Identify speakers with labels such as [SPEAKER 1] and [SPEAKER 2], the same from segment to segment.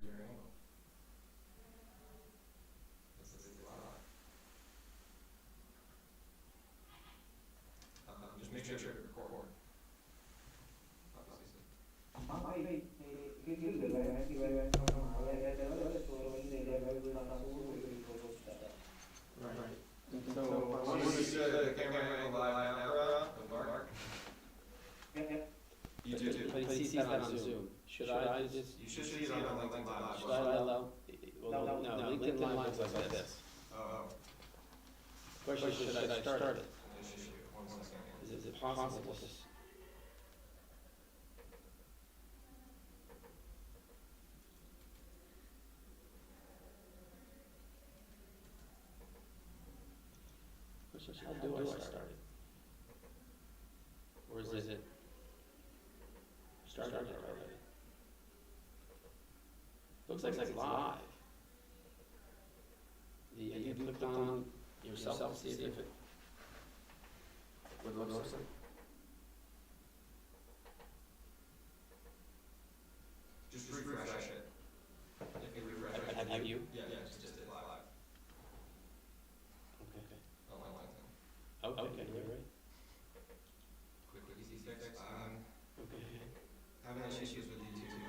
[SPEAKER 1] your angle. It's live. Just make sure to record.
[SPEAKER 2] Right.
[SPEAKER 1] So once you see the camera angle live now with Mark, you do.
[SPEAKER 2] But he sees that on Zoom. Should I just?
[SPEAKER 1] You should see it on the LinkedIn Live.
[SPEAKER 2] Should I allow? Well, no, LinkedIn Live looks like this.
[SPEAKER 1] Oh,
[SPEAKER 2] Question is, should I start it?
[SPEAKER 1] issue. 1 second.
[SPEAKER 2] Is it possible to? How do I start it? Or is it started already? Looks like it's live. You clicked on yourself to see if it what it looks like.
[SPEAKER 1] Just refresh it. If you refresh it.
[SPEAKER 2] Have you?
[SPEAKER 1] Yeah, just did live.
[SPEAKER 2] Okay.
[SPEAKER 1] On my LinkedIn.
[SPEAKER 2] Okay, you're right.
[SPEAKER 1] Quick, easy fix.
[SPEAKER 2] Okay.
[SPEAKER 1] Having issues with YouTube.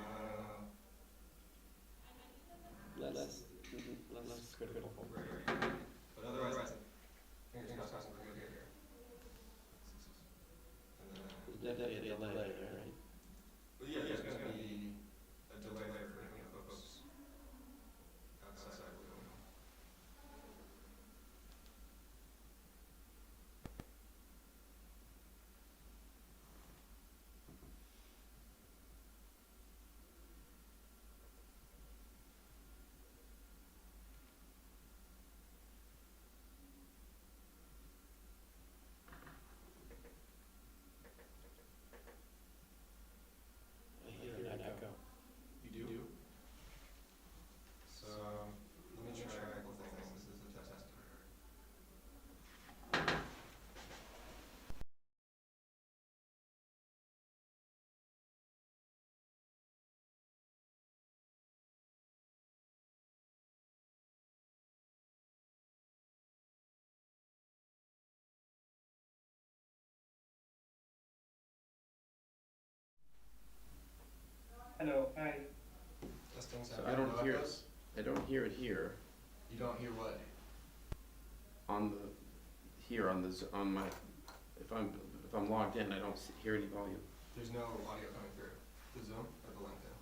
[SPEAKER 2] Less critical.
[SPEAKER 1] Right. But otherwise, fingers crossed, we're good here. And then,
[SPEAKER 2] Definitely a delay there, right?
[SPEAKER 1] but yeah, there's going to be a delay there for folks outside of the room.
[SPEAKER 2] I hear an echo.
[SPEAKER 1] You do? So, let me try a couple things. This is a test.
[SPEAKER 3] Hello, hi.
[SPEAKER 1] Testing
[SPEAKER 2] So
[SPEAKER 1] sound.
[SPEAKER 2] I don't hear it.
[SPEAKER 1] Echoes?
[SPEAKER 2] I don't hear it here
[SPEAKER 1] You don't hear what?
[SPEAKER 2] on the on my if I'm logged in, I don't hear any volume.
[SPEAKER 1] There's no audio coming through. The Zoom or the LinkedIn?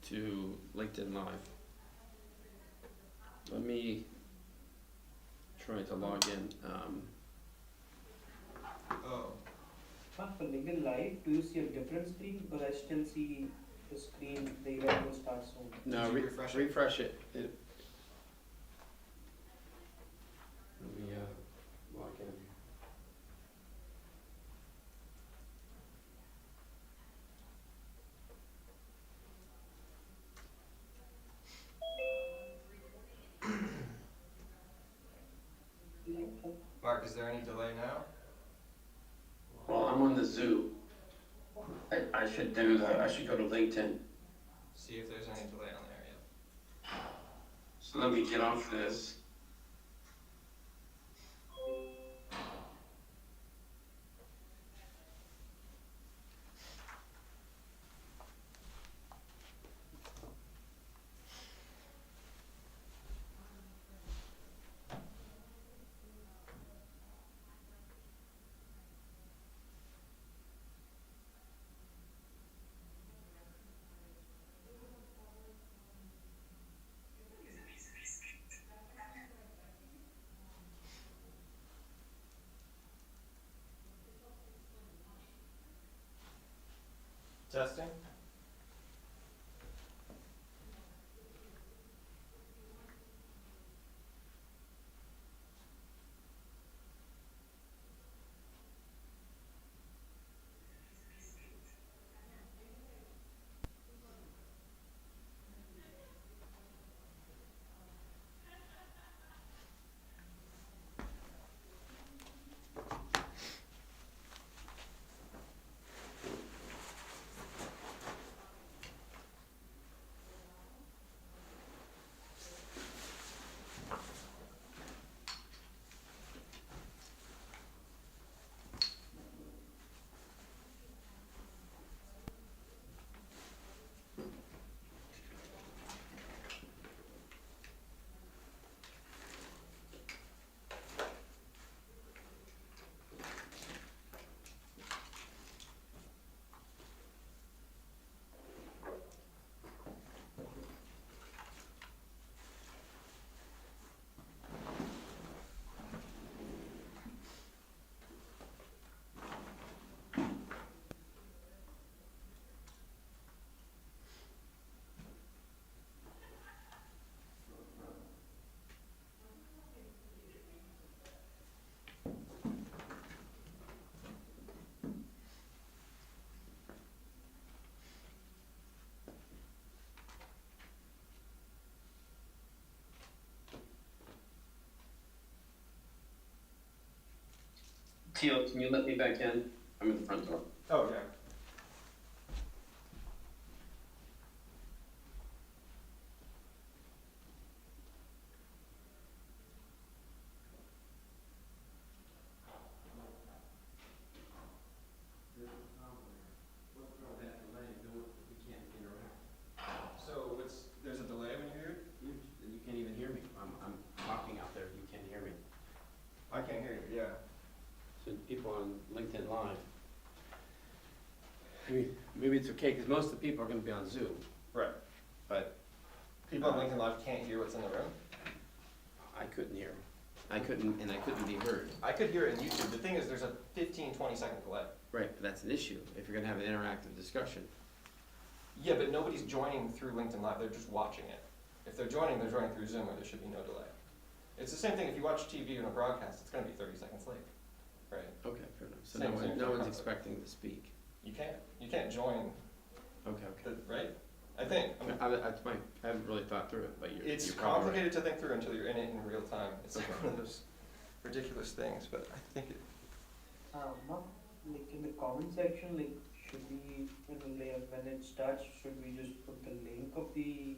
[SPEAKER 2] To LinkedIn Live. Let me try to log in.
[SPEAKER 1] Oh,
[SPEAKER 3] For LinkedIn Live, do you see a different screen? Because I still see the screen, the event will start soon.
[SPEAKER 2] No,
[SPEAKER 1] Did you refresh it?
[SPEAKER 2] refresh it. Let me log in.
[SPEAKER 1] Mark, is there any delay now?
[SPEAKER 2] Well, I'm on the Zoom. I should do that. I should go to LinkedIn.
[SPEAKER 1] See if there's any delay on there yet.
[SPEAKER 2] So let me get off this.
[SPEAKER 1] Testing?
[SPEAKER 2] Teal, can you let me back in? I'm in the front door.
[SPEAKER 1] Oh, yeah.
[SPEAKER 2] What's wrong with that delay? We can't interact.
[SPEAKER 1] So there's a delay when you hear it?
[SPEAKER 2] You can't even hear me. I'm talking out there, you can't hear me.
[SPEAKER 1] I can't hear you, yeah.
[SPEAKER 2] So people on LinkedIn Live. Maybe it's okay, because most of the people are gonna be on Zoom.
[SPEAKER 1] Right. But people on LinkedIn Live can't hear what's in the room?
[SPEAKER 2] I couldn't hear. I couldn't be heard.
[SPEAKER 1] I could hear it in YouTube. The thing is, there's a 15, 20-second delay.
[SPEAKER 2] Right, but that's an issue, if you're gonna have an interactive discussion.
[SPEAKER 1] Yeah, but nobody's joining through LinkedIn Live, they're just watching it. If they're joining through Zoom where there should be no delay. It's the same thing if you watch TV in a broadcast, it's gonna be 30 seconds late, right?
[SPEAKER 2] Okay, fair enough. So
[SPEAKER 1] Same
[SPEAKER 2] no
[SPEAKER 1] thing.
[SPEAKER 2] one's expecting to speak.
[SPEAKER 1] You can't join,
[SPEAKER 2] Okay.
[SPEAKER 1] right? I think. I mean,
[SPEAKER 2] I haven't really thought through it, but
[SPEAKER 1] it's
[SPEAKER 2] you're probably right.
[SPEAKER 1] complicated to think through until you're in it in real time. It's like
[SPEAKER 2] Okay.
[SPEAKER 1] one of those ridiculous things, but I think it,
[SPEAKER 3] Mark, like in the comment section, like should we, when it starts, should we just put the link of the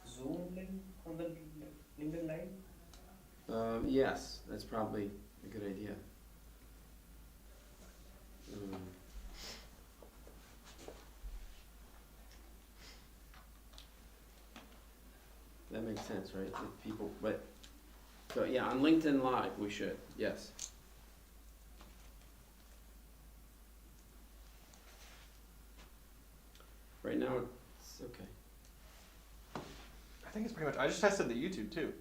[SPEAKER 3] Zoom link on the LinkedIn Live?
[SPEAKER 2] Yes, that's probably a good idea. That makes sense, right? If people, but, so yeah, on LinkedIn Live, we should, yes. Right now, it's okay.
[SPEAKER 1] I think it's pretty much, I just tested the YouTube too.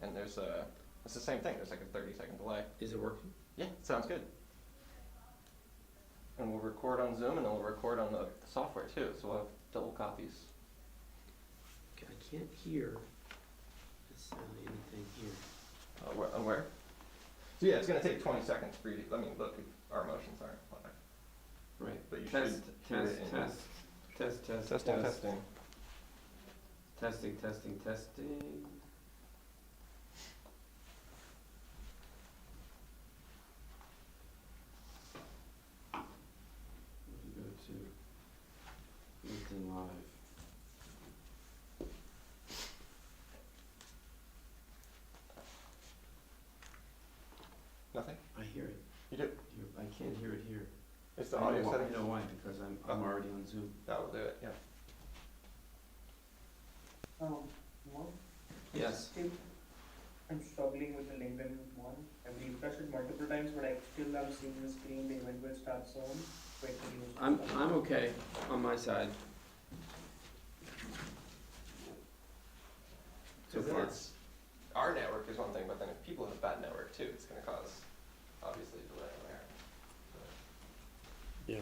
[SPEAKER 1] And it's the same thing, there's like a 30-second delay.
[SPEAKER 2] Is it working?
[SPEAKER 1] Yeah, sounds good. And we'll record on Zoom and then we'll record on the software too, so we'll have double copies.
[SPEAKER 2] Okay, I can't hear anything here.
[SPEAKER 1] On where? So yeah, it's gonna take 20 seconds for you to, I mean, look, our motions aren't live.
[SPEAKER 2] Right.
[SPEAKER 1] But you
[SPEAKER 2] Test,
[SPEAKER 1] should
[SPEAKER 2] test,
[SPEAKER 1] hear it in-
[SPEAKER 2] test, test, test,
[SPEAKER 1] Testing,
[SPEAKER 2] test.
[SPEAKER 1] testing.
[SPEAKER 2] Testing, testing, testing. Go to LinkedIn Live.
[SPEAKER 1] Nothing?
[SPEAKER 2] I hear it.
[SPEAKER 1] You do?
[SPEAKER 2] I can't hear it here.
[SPEAKER 1] It's the
[SPEAKER 2] I know
[SPEAKER 1] audio
[SPEAKER 2] why-
[SPEAKER 1] settings?
[SPEAKER 2] I know why, because I'm already on Zoom.
[SPEAKER 1] That will do it, yeah.
[SPEAKER 3] Mark?
[SPEAKER 2] Yes.
[SPEAKER 3] Still, I'm struggling with the LinkedIn one. I've refreshed it multiple times, but I still am seeing the screen, the event will start soon.
[SPEAKER 2] I'm okay on my side. So
[SPEAKER 1] Because
[SPEAKER 2] far.
[SPEAKER 1] it's, our network is one thing, but then if people have bad network too, it's gonna cause, obviously, delay there.
[SPEAKER 2] Yeah.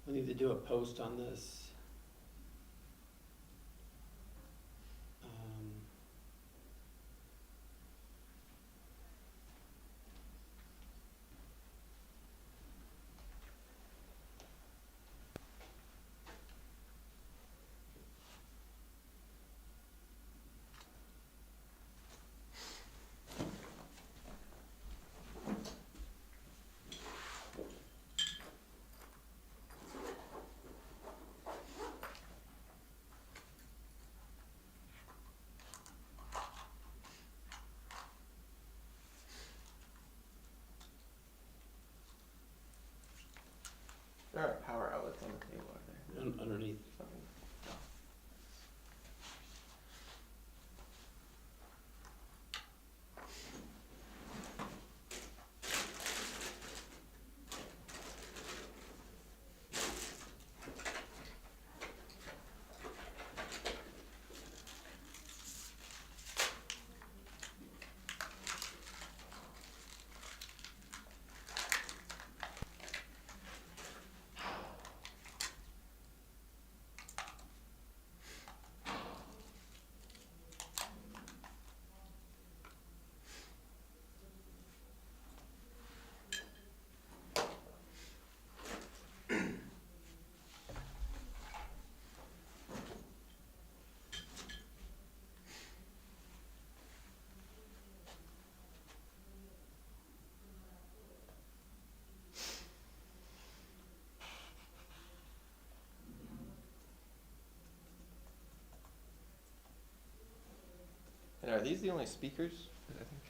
[SPEAKER 2] We need to do a post on this.
[SPEAKER 1] There aren't power outlets on the table, are there?
[SPEAKER 2] Underneath.
[SPEAKER 1] Something. Are these the only speakers? I think.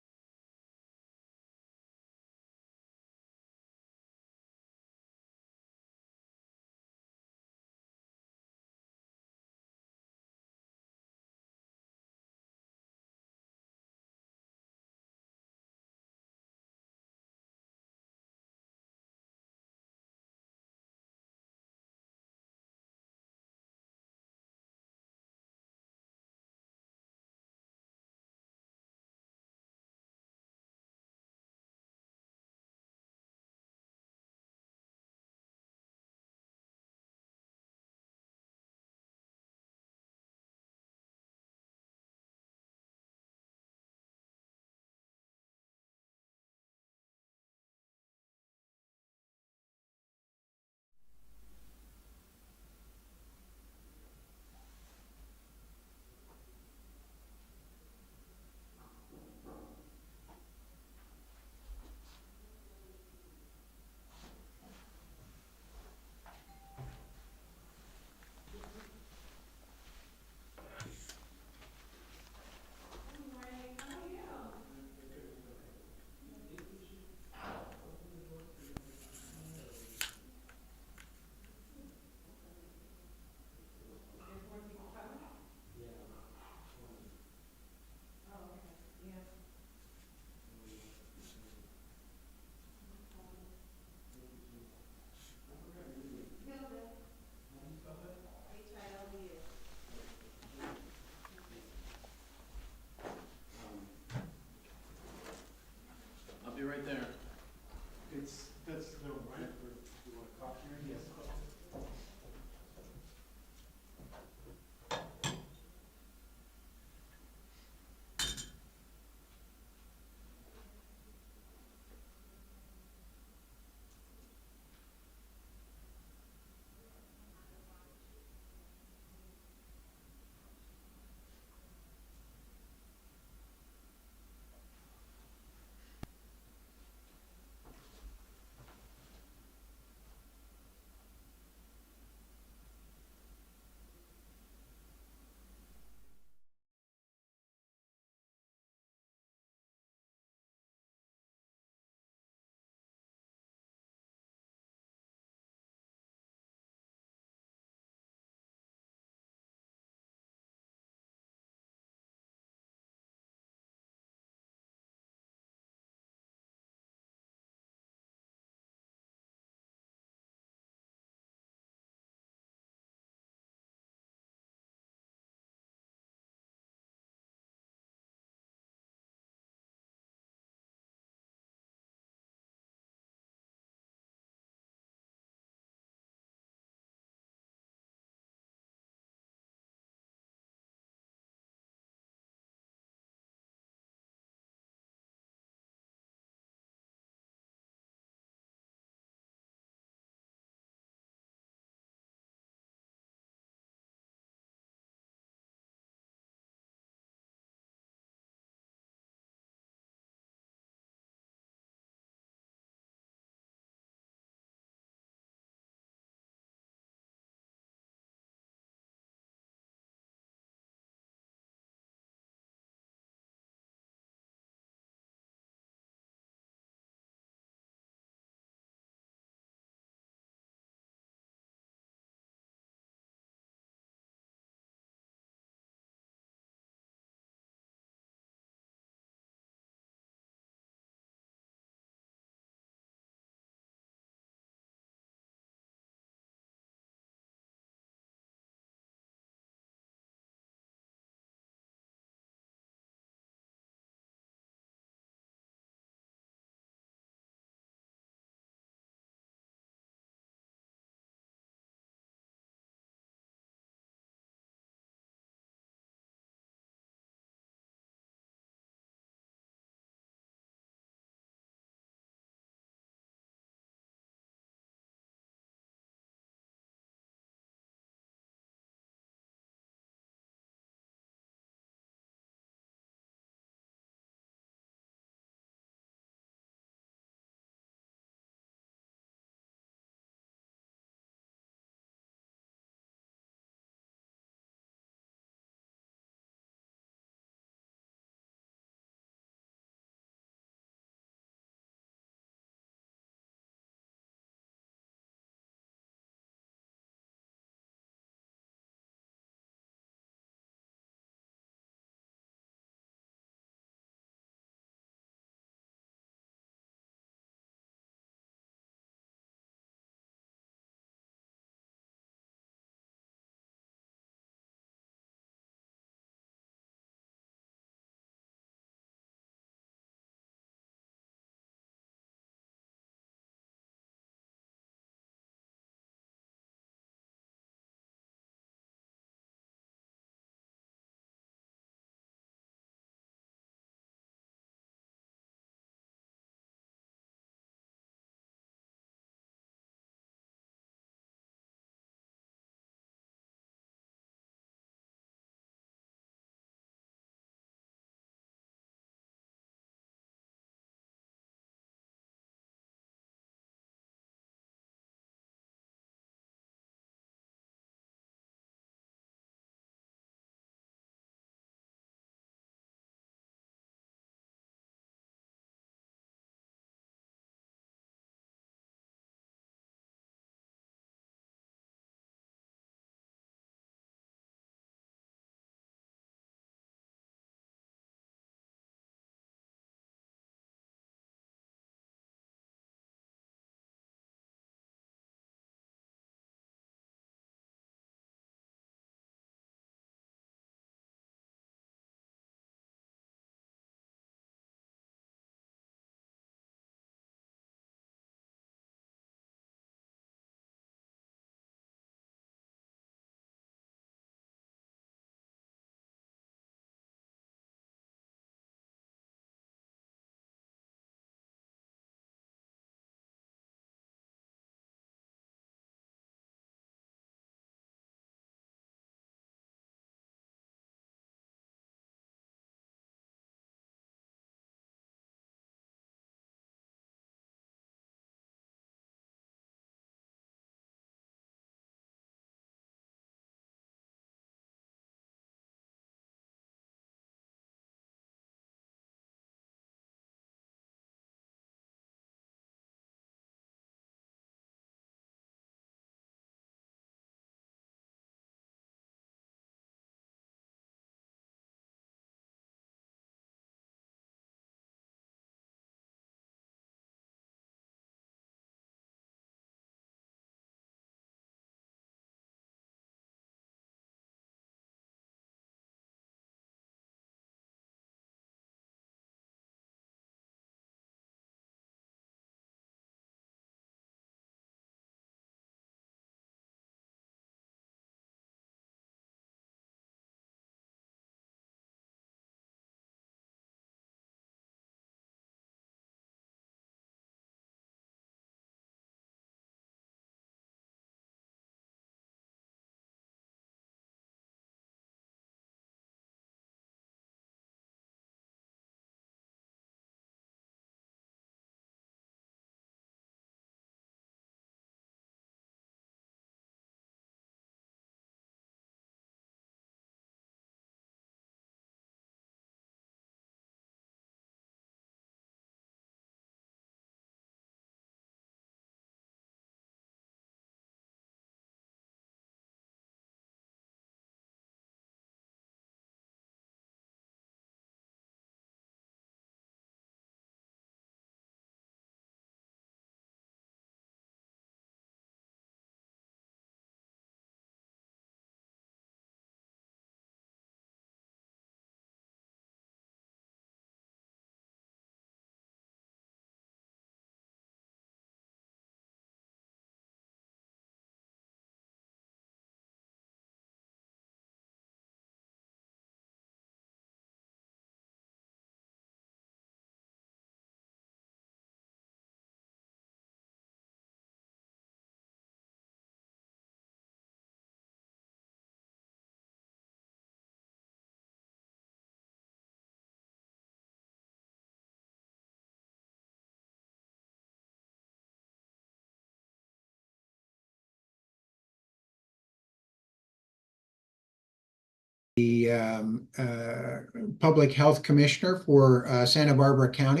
[SPEAKER 4] public health commissioner for Santa Barbara County.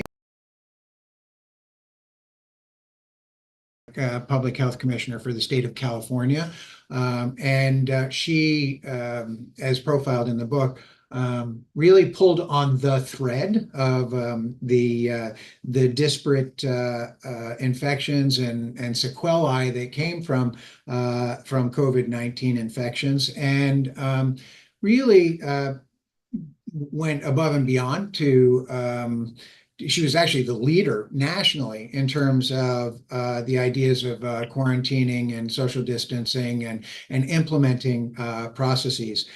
[SPEAKER 4] Public health commissioner for the state of California. She, as profiled in the book, really pulled on the thread of the disparate infections and sequelae that came from COVID-19 infections, and really went above and beyond to she was actually the leader nationally in terms of the ideas of quarantining and social distancing and implementing processes.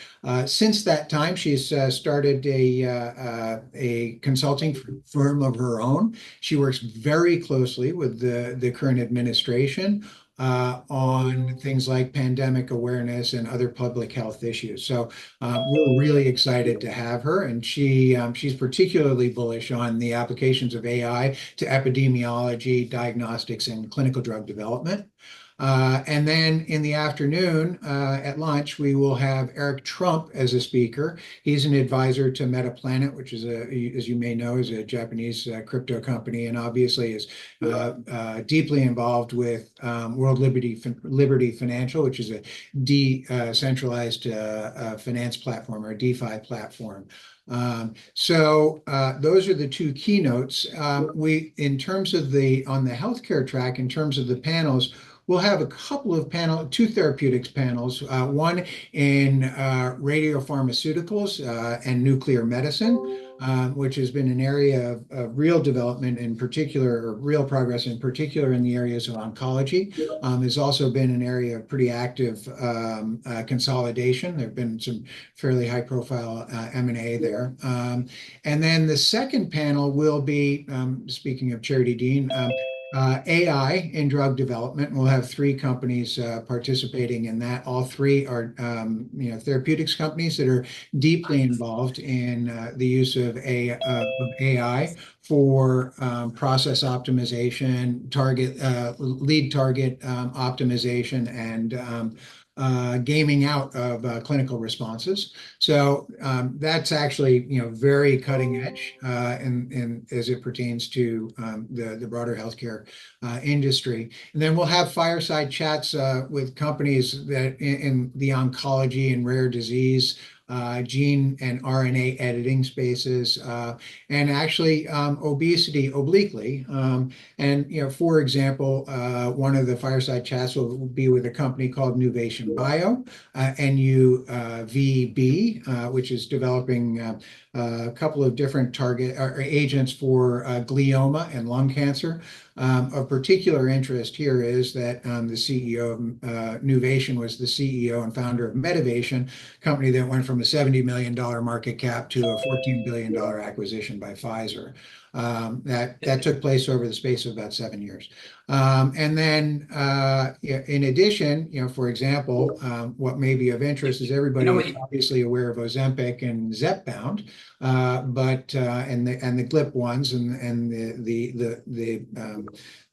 [SPEAKER 4] Since that time, she's started a consulting firm of her own. She works very closely with the current administration on things like pandemic awareness and other public health issues. So we're really excited to have her, and she's particularly bullish on the applications of AI to epidemiology, diagnostics, and clinical drug development. And then in the afternoon at lunch, we will have Eric Trump as a speaker. He's an advisor to MetaPlanet, which is, as you may know, is a Japanese crypto company, and obviously is deeply involved with World Liberty Financial, which is a decentralized finance platform, or a DeFi platform. So those are the two keynotes. In terms of on the healthcare track, in terms of the panels, we'll have a couple of two therapeutics panels, one in radiopharmaceuticals and nuclear medicine, which has been an area of real development in particular, or real progress in particular in the areas of oncology. Has also been an area of pretty active consolidation. There have been some fairly high profile M&A there. And then the second panel will be, speaking of Charity Dean, AI in drug development. We'll have 3 companies participating in that. All 3 are therapeutics companies that are deeply involved in the use of AI for process optimization, lead target optimization, and gaming out of clinical responses. So that's actually very cutting edge in as it pertains to the broader healthcare industry. And then we'll have fireside chats with companies that in the oncology and rare disease, gene and RNA editing spaces, and actually obesity obliquely. And for example, one of the fireside chats will be with a company called Nuvation Bio, NUVB, which is developing a couple of different target agents for glioma and lung cancer. Of particular interest here is that the CEO of Nuvation was the CEO and founder of Medivation, a company that went from a $70 million market cap to a $14 billion acquisition by Pfizer. That took place over the space of about 7 years. And then in addition, for example, what may be of interest is everybody is obviously aware of Ozempic and Zepbound, but and the GLP-1s and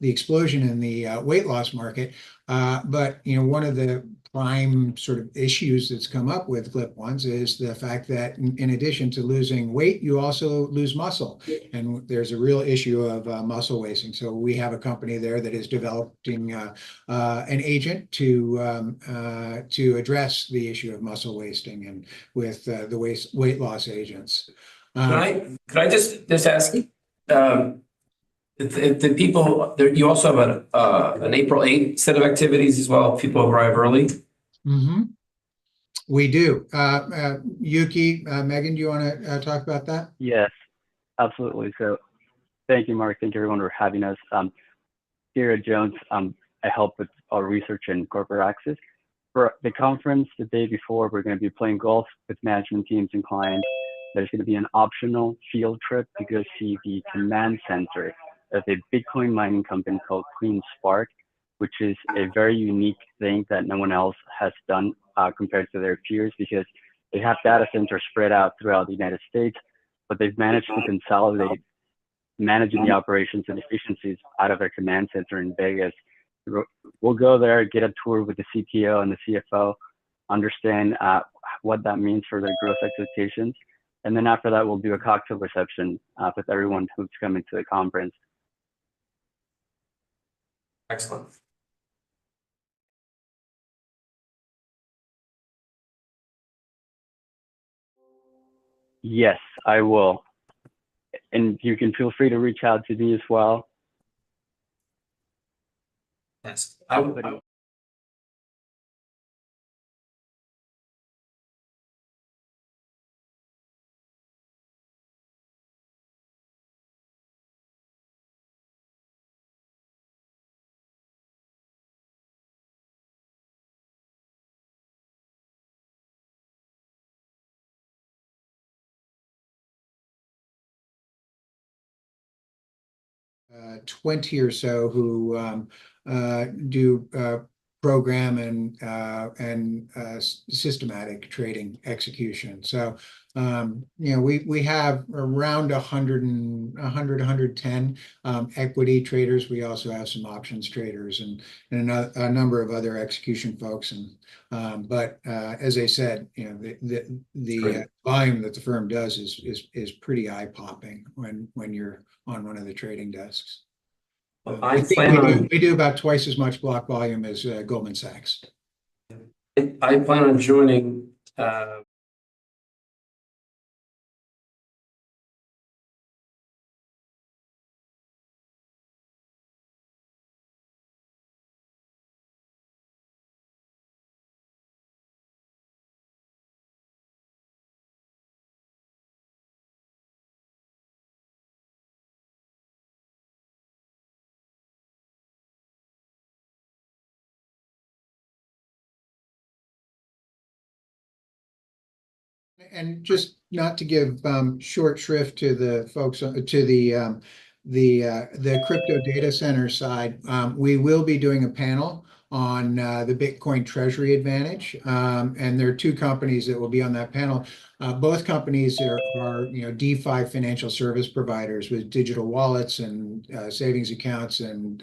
[SPEAKER 4] the explosion in the weight loss market. But one of the prime sort of issues that's come up with GLP-1s is the fact that in addition to losing weight, you also lose muscle, and there's a real issue of muscle wasting. So we have a company there that is developing an agent to address the issue of muscle wasting, and with the weight loss agents.
[SPEAKER 5] Could I just ask? The people there, you also have an April 8th set of activities as well. People arrive early.
[SPEAKER 4] Mm-hmm. We do. Yuki, Megan, do you want to talk about that?
[SPEAKER 6] Yes, absolutely. So thank you, Mark. Thank you, everyone, for having us. Here at Jones, I help with our research and corporate access. For the conference the day before, we're going to be playing golf with management teams and clients. There's going to be an optional field trip to go see the command center of a Bitcoin mining company called CleanSpark, which is a very unique thing that no one else has done compared to their peers, because they have data centers spread out throughout the United States, but they've managed to consolidate managing the operations and efficiencies out of their command center in Vegas. We'll go there, get a tour with the CTO and the CFO, understand what that means for their growth expectations. And then after that, we'll do a cocktail reception with everyone who's coming to the conference.
[SPEAKER 5] Excellent.
[SPEAKER 6] Yes, I will. And you can feel free to reach out to me as well.
[SPEAKER 5] Yes.
[SPEAKER 4] uh, 20 or so who do program and systematic trading execution. So, we have around 110 equity traders. We also have some options traders and a number of other execution folks. But as I said, the volume that the firm does is pretty eye-popping when you're on one of the trading desks.
[SPEAKER 5] Well,
[SPEAKER 4] I think we do about twice as much block volume as Goldman Sachs.
[SPEAKER 5] I plan on joining
[SPEAKER 4] And just not to give short shrift to the folks to the crypto data center side, we will be doing a panel on the Bitcoin Treasury Advantage, and there are two companies that will be on that panel. Both companies are DeFi financial service providers with digital wallets and savings accounts and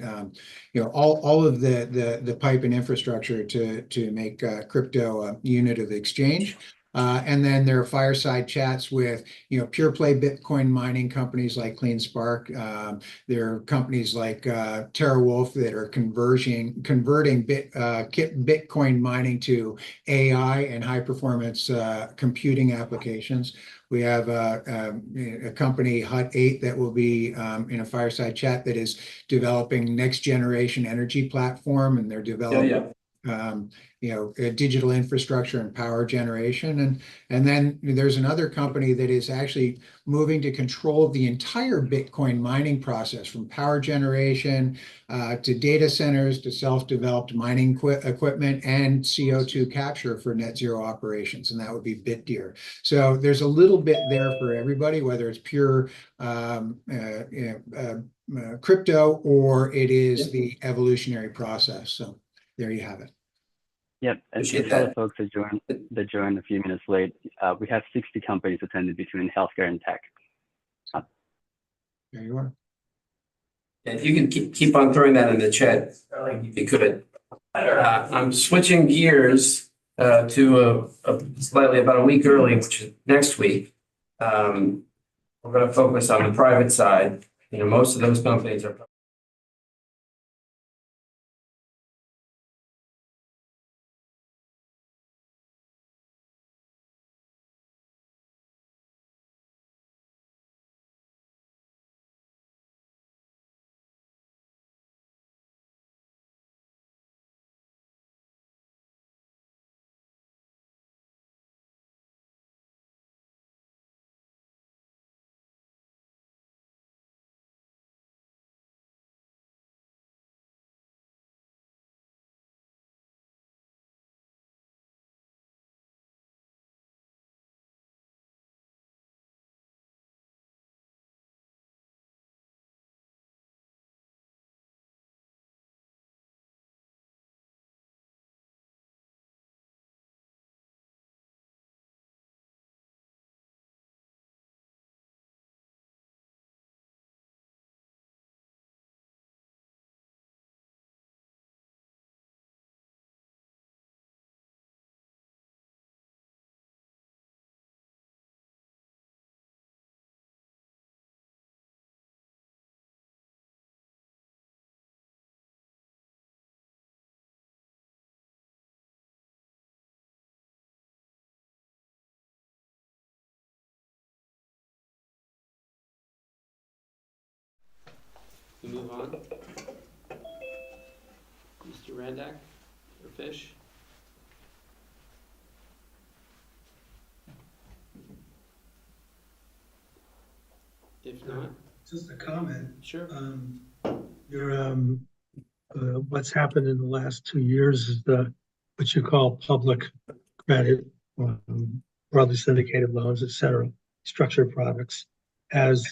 [SPEAKER 4] all of the pipe and infrastructure to make crypto a unit of exchange. And then there are fireside chats with pure play Bitcoin mining companies like CleanSpark. There are companies like TeraWolf that are converting Bitcoin mining to AI and high performance computing applications. We have a company, Hut 8, that will be in a fireside chat that is developing next generation energy platform, and they're developing digital infrastructure and power generation. And then there's another company that is actually moving to control the entire Bitcoin mining process, from power generation to data centers to self-developed mining equipment and CO2 capture for net zero operations, and that would be BitDeer. So there's a little bit there for everybody, whether it's pure crypto or it is the evolutionary process. So there you have it.
[SPEAKER 6] Yep, and
[SPEAKER 5] Appreciate
[SPEAKER 6] for the
[SPEAKER 5] that.
[SPEAKER 6] folks that joined a few minutes late, we have 60 companies attended between healthcare and tech.
[SPEAKER 4] There you are.
[SPEAKER 5] And if you can keep on throwing that in the chat, if you could. I'm switching gears to slightly about a week early, which is next week. We're going to focus on the private side. Most of those companies are
[SPEAKER 2] we move on? Mr. Randak, or Fish? If not,
[SPEAKER 7] Just a comment.
[SPEAKER 2] sure.
[SPEAKER 7] Your what's happened in the last 2 years is what you call public credit, broadly syndicated loans, et cetera, structured products, has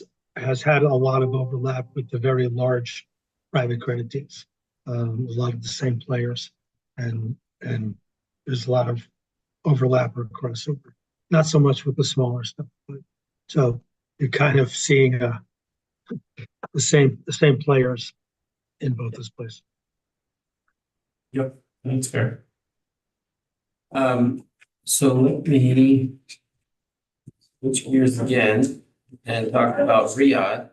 [SPEAKER 7] had a lot of overlap with the very large private credit teams. A lot of the same players, and there's a lot of overlap or crossover. Not so much with the smaller stuff, but so you're kind of seeing the same players in both those places.
[SPEAKER 5] Yep, that's fair. So let me switch gears again and talk about Riyadh.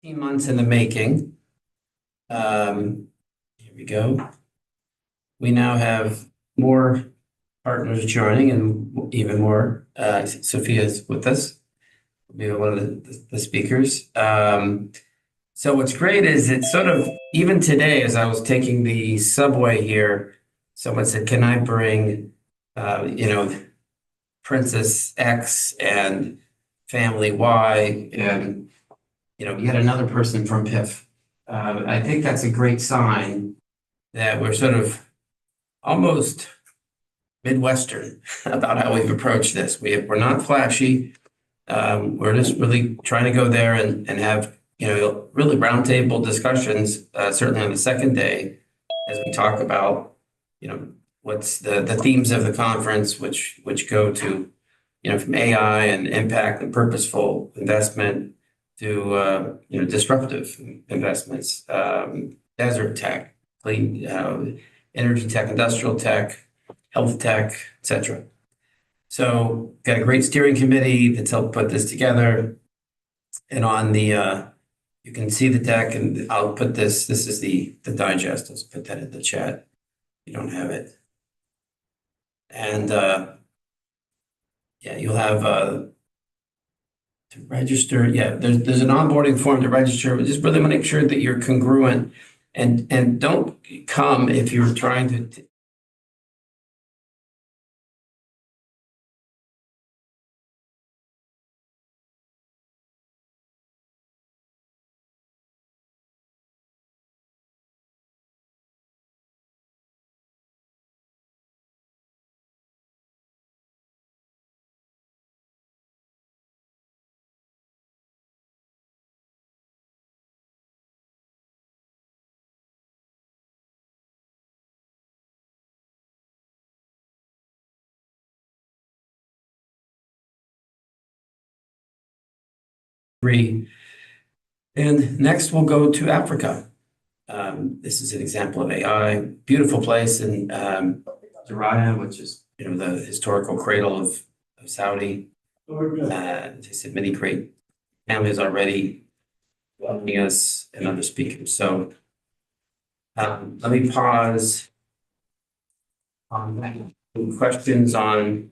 [SPEAKER 5] Months in the making. Here we go. We now have more partners joining and even more. Sophia's with us. Will be one of the speakers. So what's great is it's sort of, even today, as I was taking the subway here, someone said, can I bring, Princess X and Family Y and, yet another person from PIF. I think that's a great sign that we're sort of almost Midwestern about how we've approached this. We're not flashy. We're just really trying to go there and have, really roundtable discussions, certainly on the second day, as we talk about, what's the themes of the conference, which go to, from AI and impact and purposeful investment to, disruptive investments, desert tech, clean, energy tech, industrial tech, health tech, etc. So got a great steering committee that's helped put this together. And on the, you can see the deck, and I'll put this is the digest. Let's put that in the chat. You don't have it. And you'll have to register. Yeah, there's an onboarding form to register. We just really want to make sure that you're congruent and don't come if you're trying to. And next we'll go to Africa. This is an example of AI, beautiful place in Diriyah, which is the historical cradle of Saudi. As I said, many great families already welcoming us and other speakers. So let me pause on questions on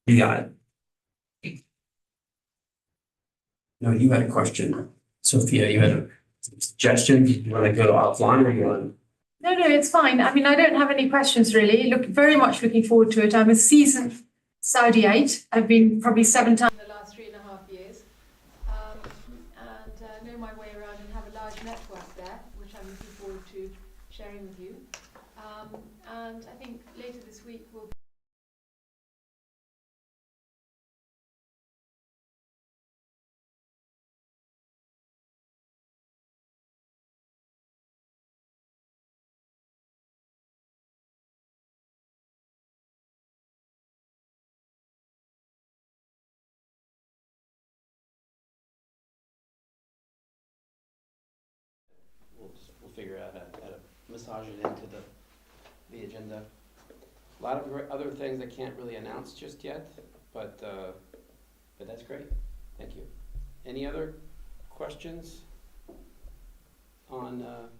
[SPEAKER 5] Riyadh. No, you had a question. Sophia, you had a suggestion. You want to go offline or you want?
[SPEAKER 8] No, it's fine. I mean, I don't have any questions really. Very much looking forward to it. I'm a seasoned Saudiite. I've been probably 7 times in the last 3.5 years. And know my way around and have a large network there, which I'm looking forward to sharing with you. And I think later this week we'll
[SPEAKER 2] We'll figure out how to massage it into the agenda. A lot of other things I can't really announce just yet, but that's great. Thank you. Any other questions? on,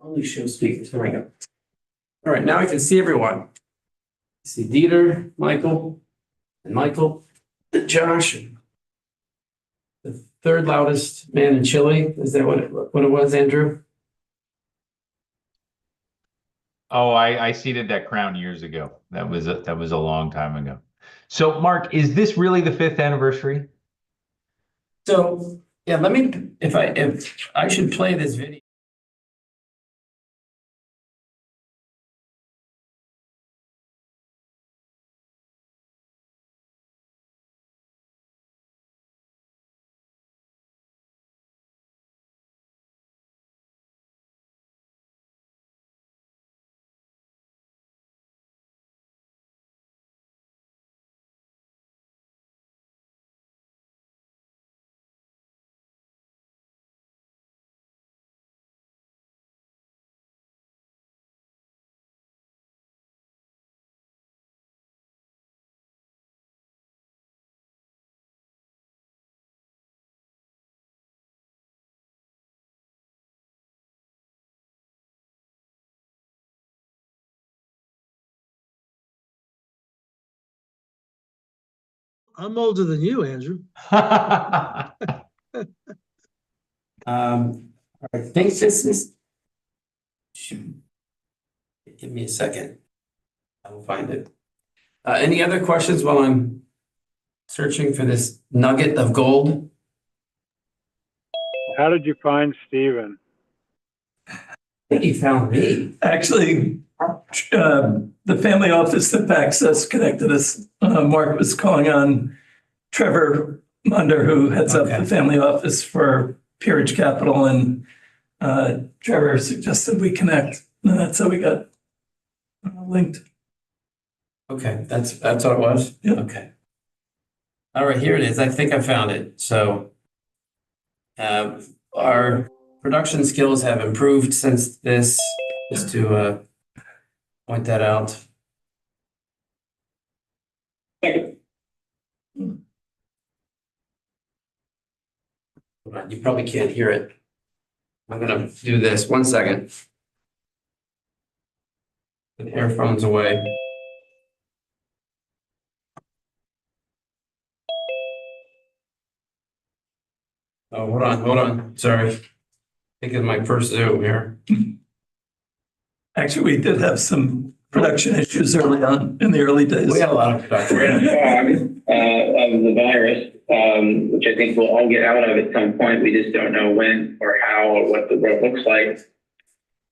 [SPEAKER 5] Only show speakers. There we go. All right, now I can see everyone. See Dieter, Michael, and Michael, and Josh. And the third loudest man in Chile. Is that what it was, Andrew?
[SPEAKER 9] Oh, I seeded that crown years ago. That was a long time ago. So, Mark, is this really the 5th anniversary?
[SPEAKER 5] So yeah, let me if I should play this video.
[SPEAKER 7] I'm older than you, Andrew.
[SPEAKER 5] I think this is. Give me a second. I will find it. Any other questions while I'm searching for this nugget of gold?
[SPEAKER 10] How did you find Steven?
[SPEAKER 5] I think he found me.
[SPEAKER 11] Actually, the family office that Access connected us, Mark was calling on Trevor Munder, who heads up
[SPEAKER 5] Okay.
[SPEAKER 11] the family office for Peerage Capital, and Trevor suggested we connect. And that's how we got linked.
[SPEAKER 5] Okay, that's what it was?
[SPEAKER 11] Yep.
[SPEAKER 5] Okay. All right, here it is. I think I found it. So our production skills have improved since this, just to point that out. Hold on, you probably can't hear it. I'm gonna do this, 1 second. Put the earphones away. Oh, hold on, sorry. Thinking my first Zoom here.
[SPEAKER 11] Actually, we did have some production issues early on, in the early days.
[SPEAKER 5] We had a lot of production.
[SPEAKER 12] We're in a fog of the virus, which I think we'll all get out of at some point. We just don't know when or how or what the world looks like.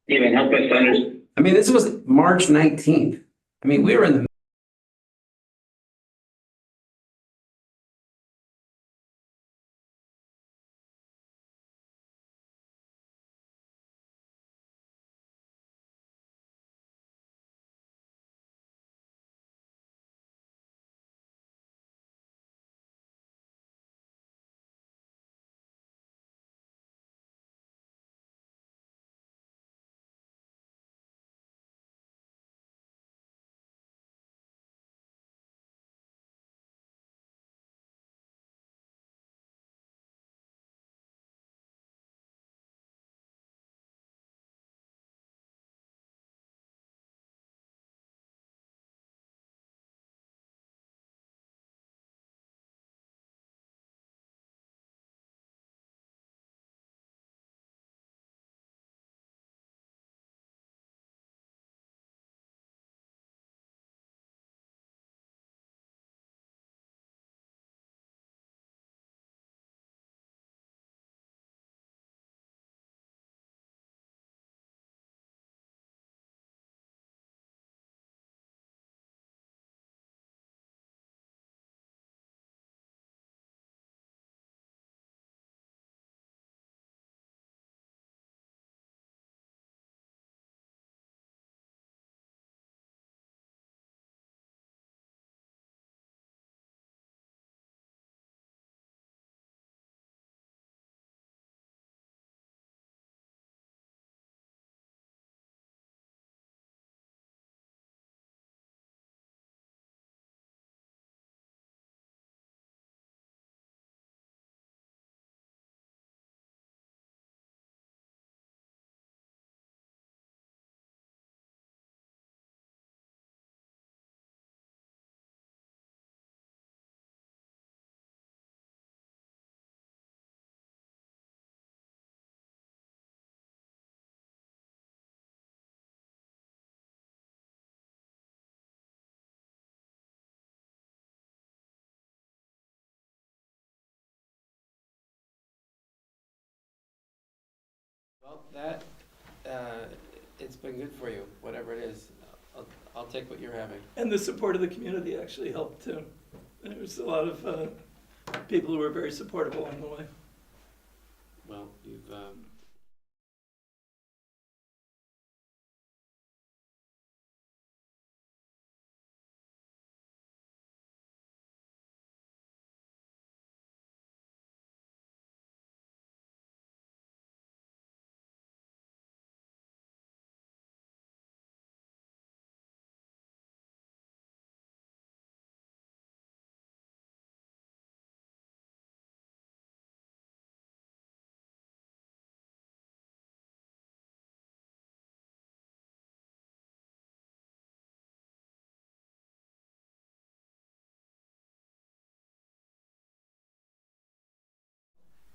[SPEAKER 12] Even help us understand.
[SPEAKER 5] I mean, this was March 19th. I mean, we were in the
[SPEAKER 2] Well, it's been good for you, whatever it is. I'll take what you're having.
[SPEAKER 11] And the support of the community actually helped too. There was a lot of people who were very supportive along the way.
[SPEAKER 2] Well, you've,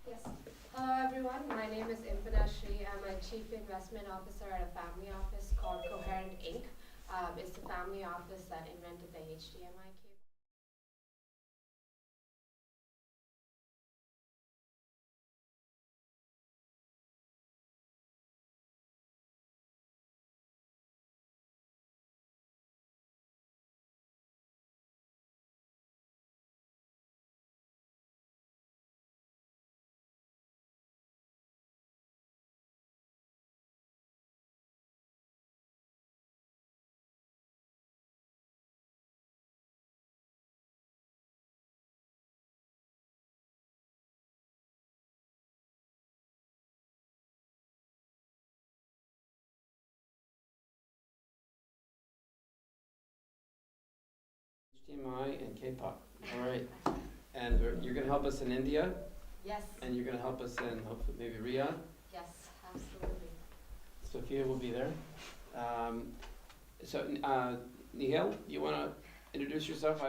[SPEAKER 13] Yes. Hello everyone, my name is Impana Shri. I'm a Chief Investment Officer at a family office called Coherent Inc. It's the family office that invented the HDMI cable.
[SPEAKER 2] HDMI and K-pop. All right. And you're going to help us in India?
[SPEAKER 13] Yes.
[SPEAKER 2] And you're going to help us in hopefully maybe Riyadh?
[SPEAKER 13] Yes. Absolutely.
[SPEAKER 2] Sophia will be there. So, Nihil, you want to introduce yourself?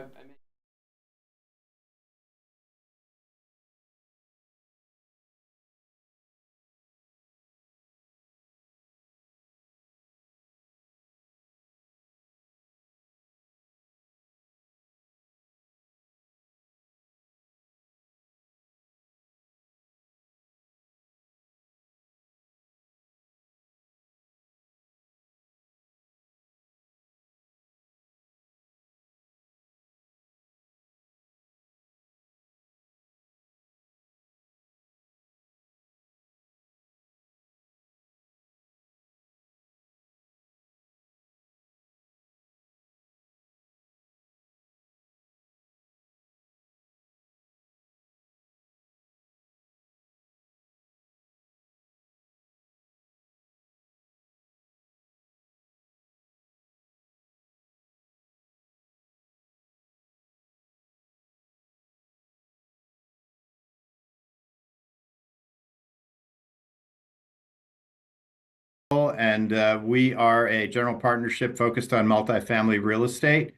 [SPEAKER 14] And we are a general partnership focused on multifamily real estate,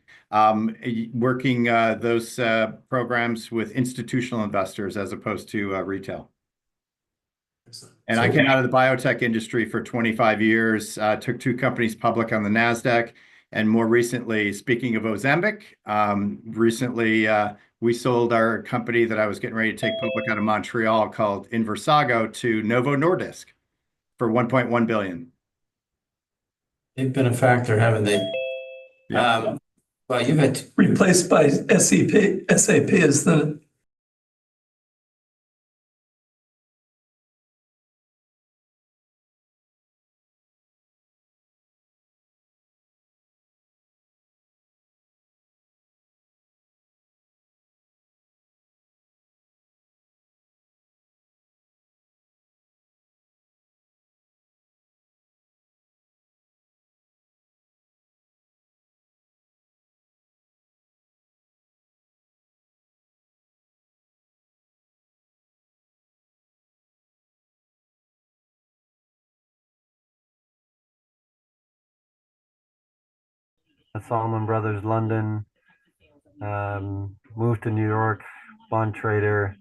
[SPEAKER 14] working those programs with institutional investors as opposed to retail. And I came out of the biotech industry for 25 years, took 2 companies public on the NASDAQ, and more recently, speaking of Ozempic, recently we sold our company that I was getting ready to take public out of Montreal called Inversago to Novo Nordisk for $1.1 billion.
[SPEAKER 5] They've been a factor, haven't they?
[SPEAKER 14] Yeah.
[SPEAKER 5] Well, you've had
[SPEAKER 11] Replaced by SAP as the
[SPEAKER 15] Salomon Brothers London, moved to New York, bond trader,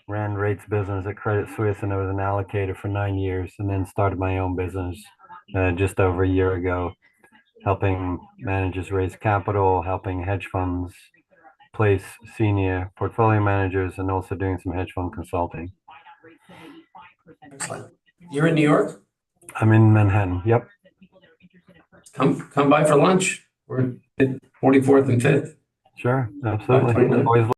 [SPEAKER 15] ran rates business at Credit Suisse, and I was an allocator for 9 years, and then started my own business just over a year ago, helping managers raise capital, helping hedge funds place senior portfolio managers, and also doing some hedge fund consulting.
[SPEAKER 5] Excellent. You're in New York?
[SPEAKER 15] I'm in Manhattan. Yep.
[SPEAKER 5] Come by for lunch. We're at 44th and 5th.
[SPEAKER 15] Sure, absolutely.
[SPEAKER 5] 529.
[SPEAKER 15] Always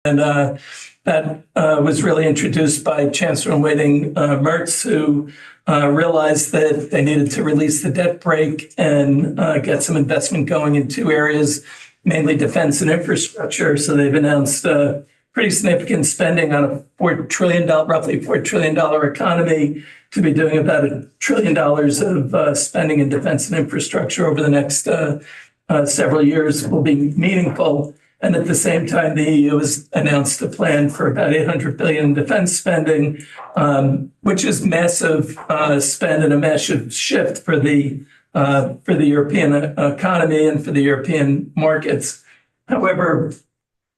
[SPEAKER 11] And that was really introduced by Chancellor in Waiting Mertz, who realized that they needed to release the debt brake and get some investment going in two areas, mainly defense and infrastructure. So they've announced pretty significant spending on a roughly $4 trillion economy, to be doing about $1 trillion of spending in defense and infrastructure over the next several years will be meaningful. And at the same time, the EU has announced a plan for about $800 billion in defense spending, which is massive spend and a massive shift for the European economy and for the European markets. However,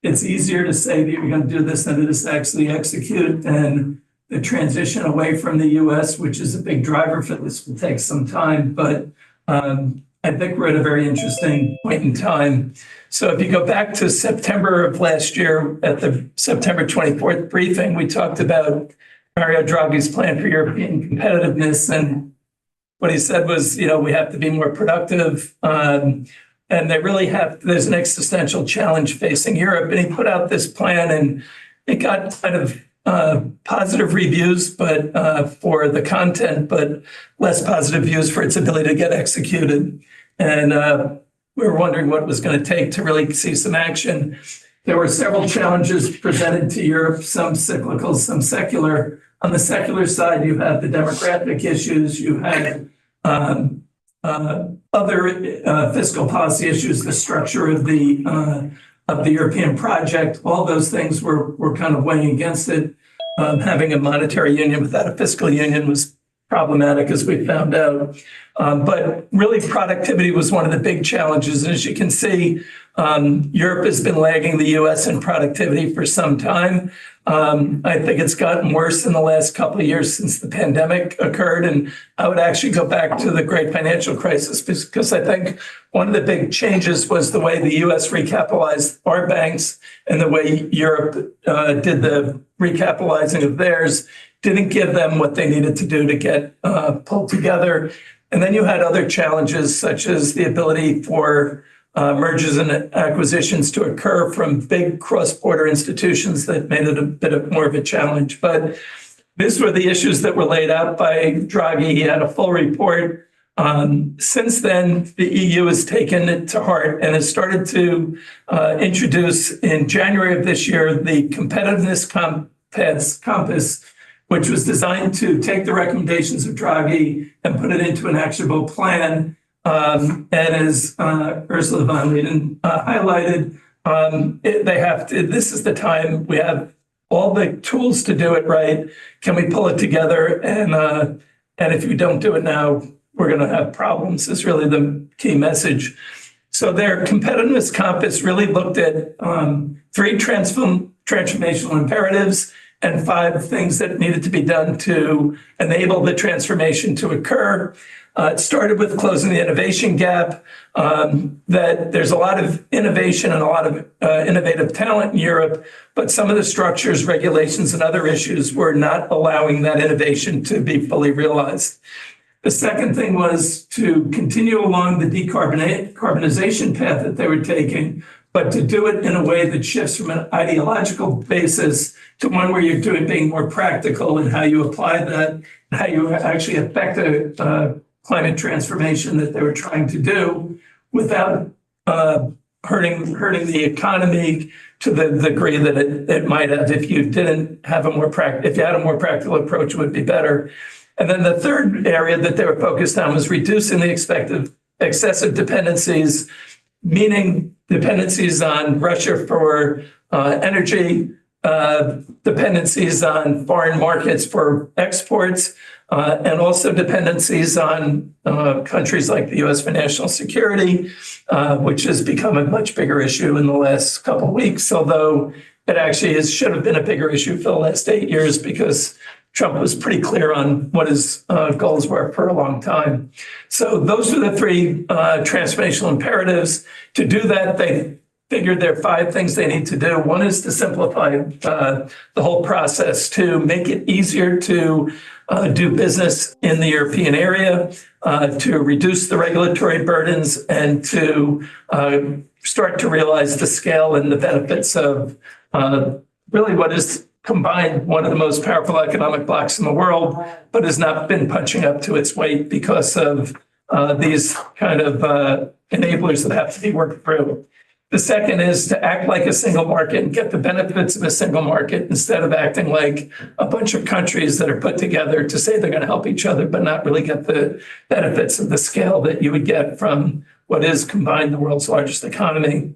[SPEAKER 11] it's easier to say that you're going to do this than it is to actually execute. And the transition away from the US, which is a big driver for this, will take some time. But I think we're at a very interesting point in time. So if you go back to September of last year at the September 24th briefing, we talked about Mario Draghi's plan for European competitiveness. And what he said was, we have to be more productive. And there's an existential challenge facing Europe. And he put out this plan, and it got kind of positive reviews, but for the content, but less positive views for its ability to get executed. And we were wondering what it was going to take to really see some action. There were several challenges presented to Europe, some cyclical, some secular. On the secular side, you have the demographic issues, you had other fiscal policy issues, the structure of the European project. All those things were kind of weighing against it. Having a monetary union without a fiscal union was problematic, as we found out. But really, productivity was one of the big challenges. And as you can see, Europe has been lagging the US in productivity for some time. I think it's gotten worse in the last couple of years since the pandemic occurred. And I would actually go back to the great financial crisis, because I think one of the big changes was the way the US recapitalized our banks, and the way Europe did the recapitalizing of theirs didn't give them what they needed to do to get pulled together. And then you had other challenges, such as the ability for mergers and acquisitions to occur from big cross-border institutions that made it a bit more of a challenge. But these were the issues that were laid out by Draghi. He had a full report. Since then, the EU has taken it to heart and has started to introduce, in January of this year, the Competitiveness Compass, which was designed to take the recommendations of Draghi and put it into an actionable plan. And as Ursula von der Leyen highlighted, this is the time. We have all the tools to do it right. Can we pull it together? And if you don't do it now, we're going to have problems, is really the key message. So their competitiveness compass really looked at 3 transformational imperatives and 5 things that needed to be done to enable the transformation to occur. It started with closing the innovation gap, that there's a lot of innovation and a lot of innovative talent in Europe, but some of the structures, regulations, and other issues were not allowing that innovation to be fully realized. The second thing was to continue along the decarbonization path that they were taking, but to do it in a way that shifts from an ideological basis to one where you're being more practical in how you apply that, and how you actually affect the climate transformation that they were trying to do without hurting the economy to the degree that it might have if you didn't have if you had a more practical approach, it would be better. And then the third area that they were focused on was reducing the excessive dependencies, meaning dependencies on Russia for energy, dependencies on foreign markets for exports, and also dependencies on countries like the US for national security, which has become a much bigger issue in the last couple of weeks, although it actually should have been a bigger issue for the last 8 years, because Trump was pretty clear on what his goals were for a long time. So those are the 3 transformational imperatives. To do that, they figured there are 5 things they need to do. One is to simplify the whole process, to make it easier to do business in the European area, to reduce the regulatory burdens, and to start to realize the scale and the benefits of really what is combined one of the most powerful economic blocs in the world, but has not been punching up to its weight because of these kind of enablers that have to be worked through. The second is to act like a single market and get the benefits of a single market instead of acting like a bunch of countries that are put together to say they're going to help each other, but not really get the benefits of the scale that you would get from what is combined the world's largest economy.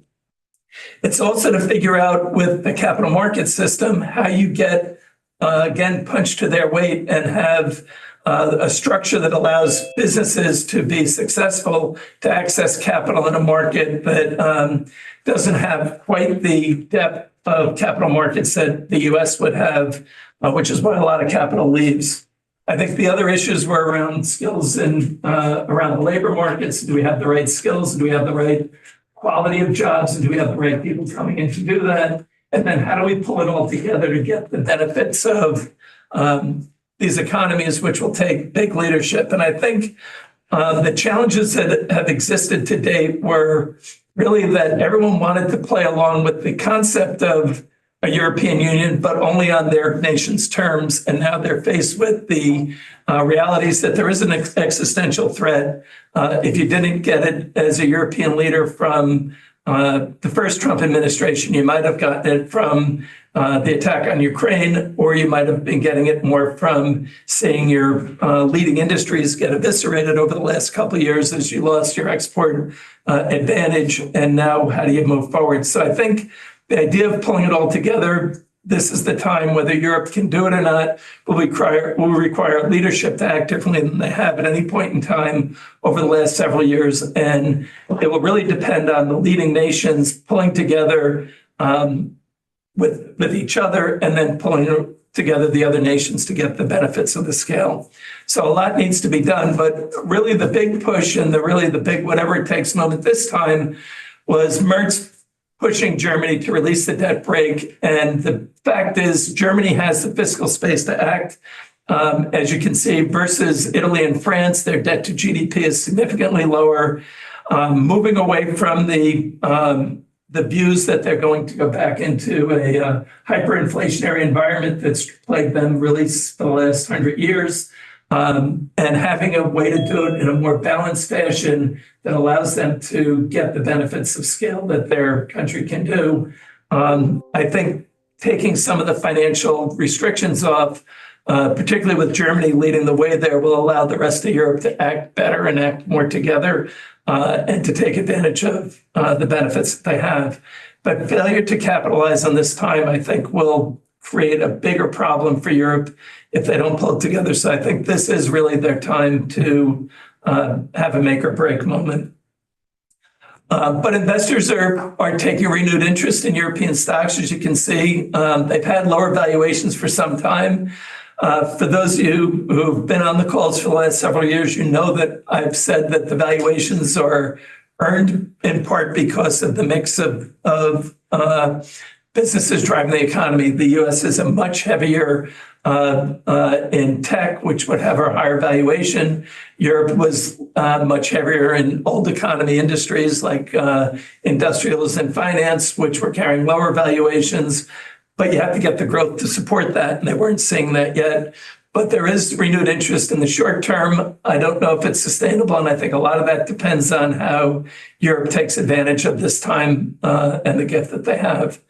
[SPEAKER 11] It's also to figure out with the capital market system how you get, again, punched to their weight and have a structure that allows businesses to be successful, to access capital in a market that doesn't have quite the depth of capital markets that the US would have, which is why a lot of capital leaves. I think the other issues were around skills and around the labor markets. Do we have the right skills? Do we have the right quality of jobs? And do we have the right people coming in to do that? And then how do we pull it all together to get the benefits of these economies, which will take big leadership? And I think the challenges that have existed to date were really that everyone wanted to play along with the concept of a European Union, but only on their nation's terms. And now they're faced with the realities that there is an existential threat. If you didn't get it as a European leader from the first Trump administration, you might have gotten it from the attack on Ukraine, or you might have been getting it more from seeing your leading industries get eviscerated over the last couple of years as you lost your export advantage. And now how do you move forward? So I think the idea of pulling it all together, this is the time, whether Europe can do it or not, will require leadership to act differently than they have at any point in time over the last several years. And it will really depend on the leading nations pulling together with each other and then pulling together the other nations to get the benefits of the scale. So a lot needs to be done, but really the big push and the big whatever it takes moment this time was Merz pushing Germany to release the debt brake. And the fact is Germany has the fiscal space to act. As you can see, versus Italy and France, their debt to GDP is significantly lower, moving away from the views that they're going to go back into a hyperinflationary environment that's plagued them really for the last 100 years, and having a way to do it in a more balanced fashion that allows them to get the benefits of scale that their country can do. I think taking some of the financial restrictions off, particularly with Germany leading the way there, will allow the rest of Europe to act better and act more together and to take advantage of the benefits that they have. But failure to capitalize on this time, I think, will create a bigger problem for Europe if they don't pull it together. So I think this is really their time to have a make or break moment. But investors are taking renewed interest in European stocks. As you can see, they've had lower valuations for some time. For those of you who've been on the calls for the last several years, you know that I've said that the valuations are earned in part because of the mix of businesses driving the economy. The U.S. is a much heavier in tech, which would have a higher valuation. Europe was much heavier in old economy industries like industrials and finance, which were carrying lower valuations. But you have to get the growth to support that, and they weren't seeing that yet. But there is renewed interest in the short term. I don't know if it's sustainable, and I think a lot of that depends on how Europe takes advantage of this time and the gift that they have.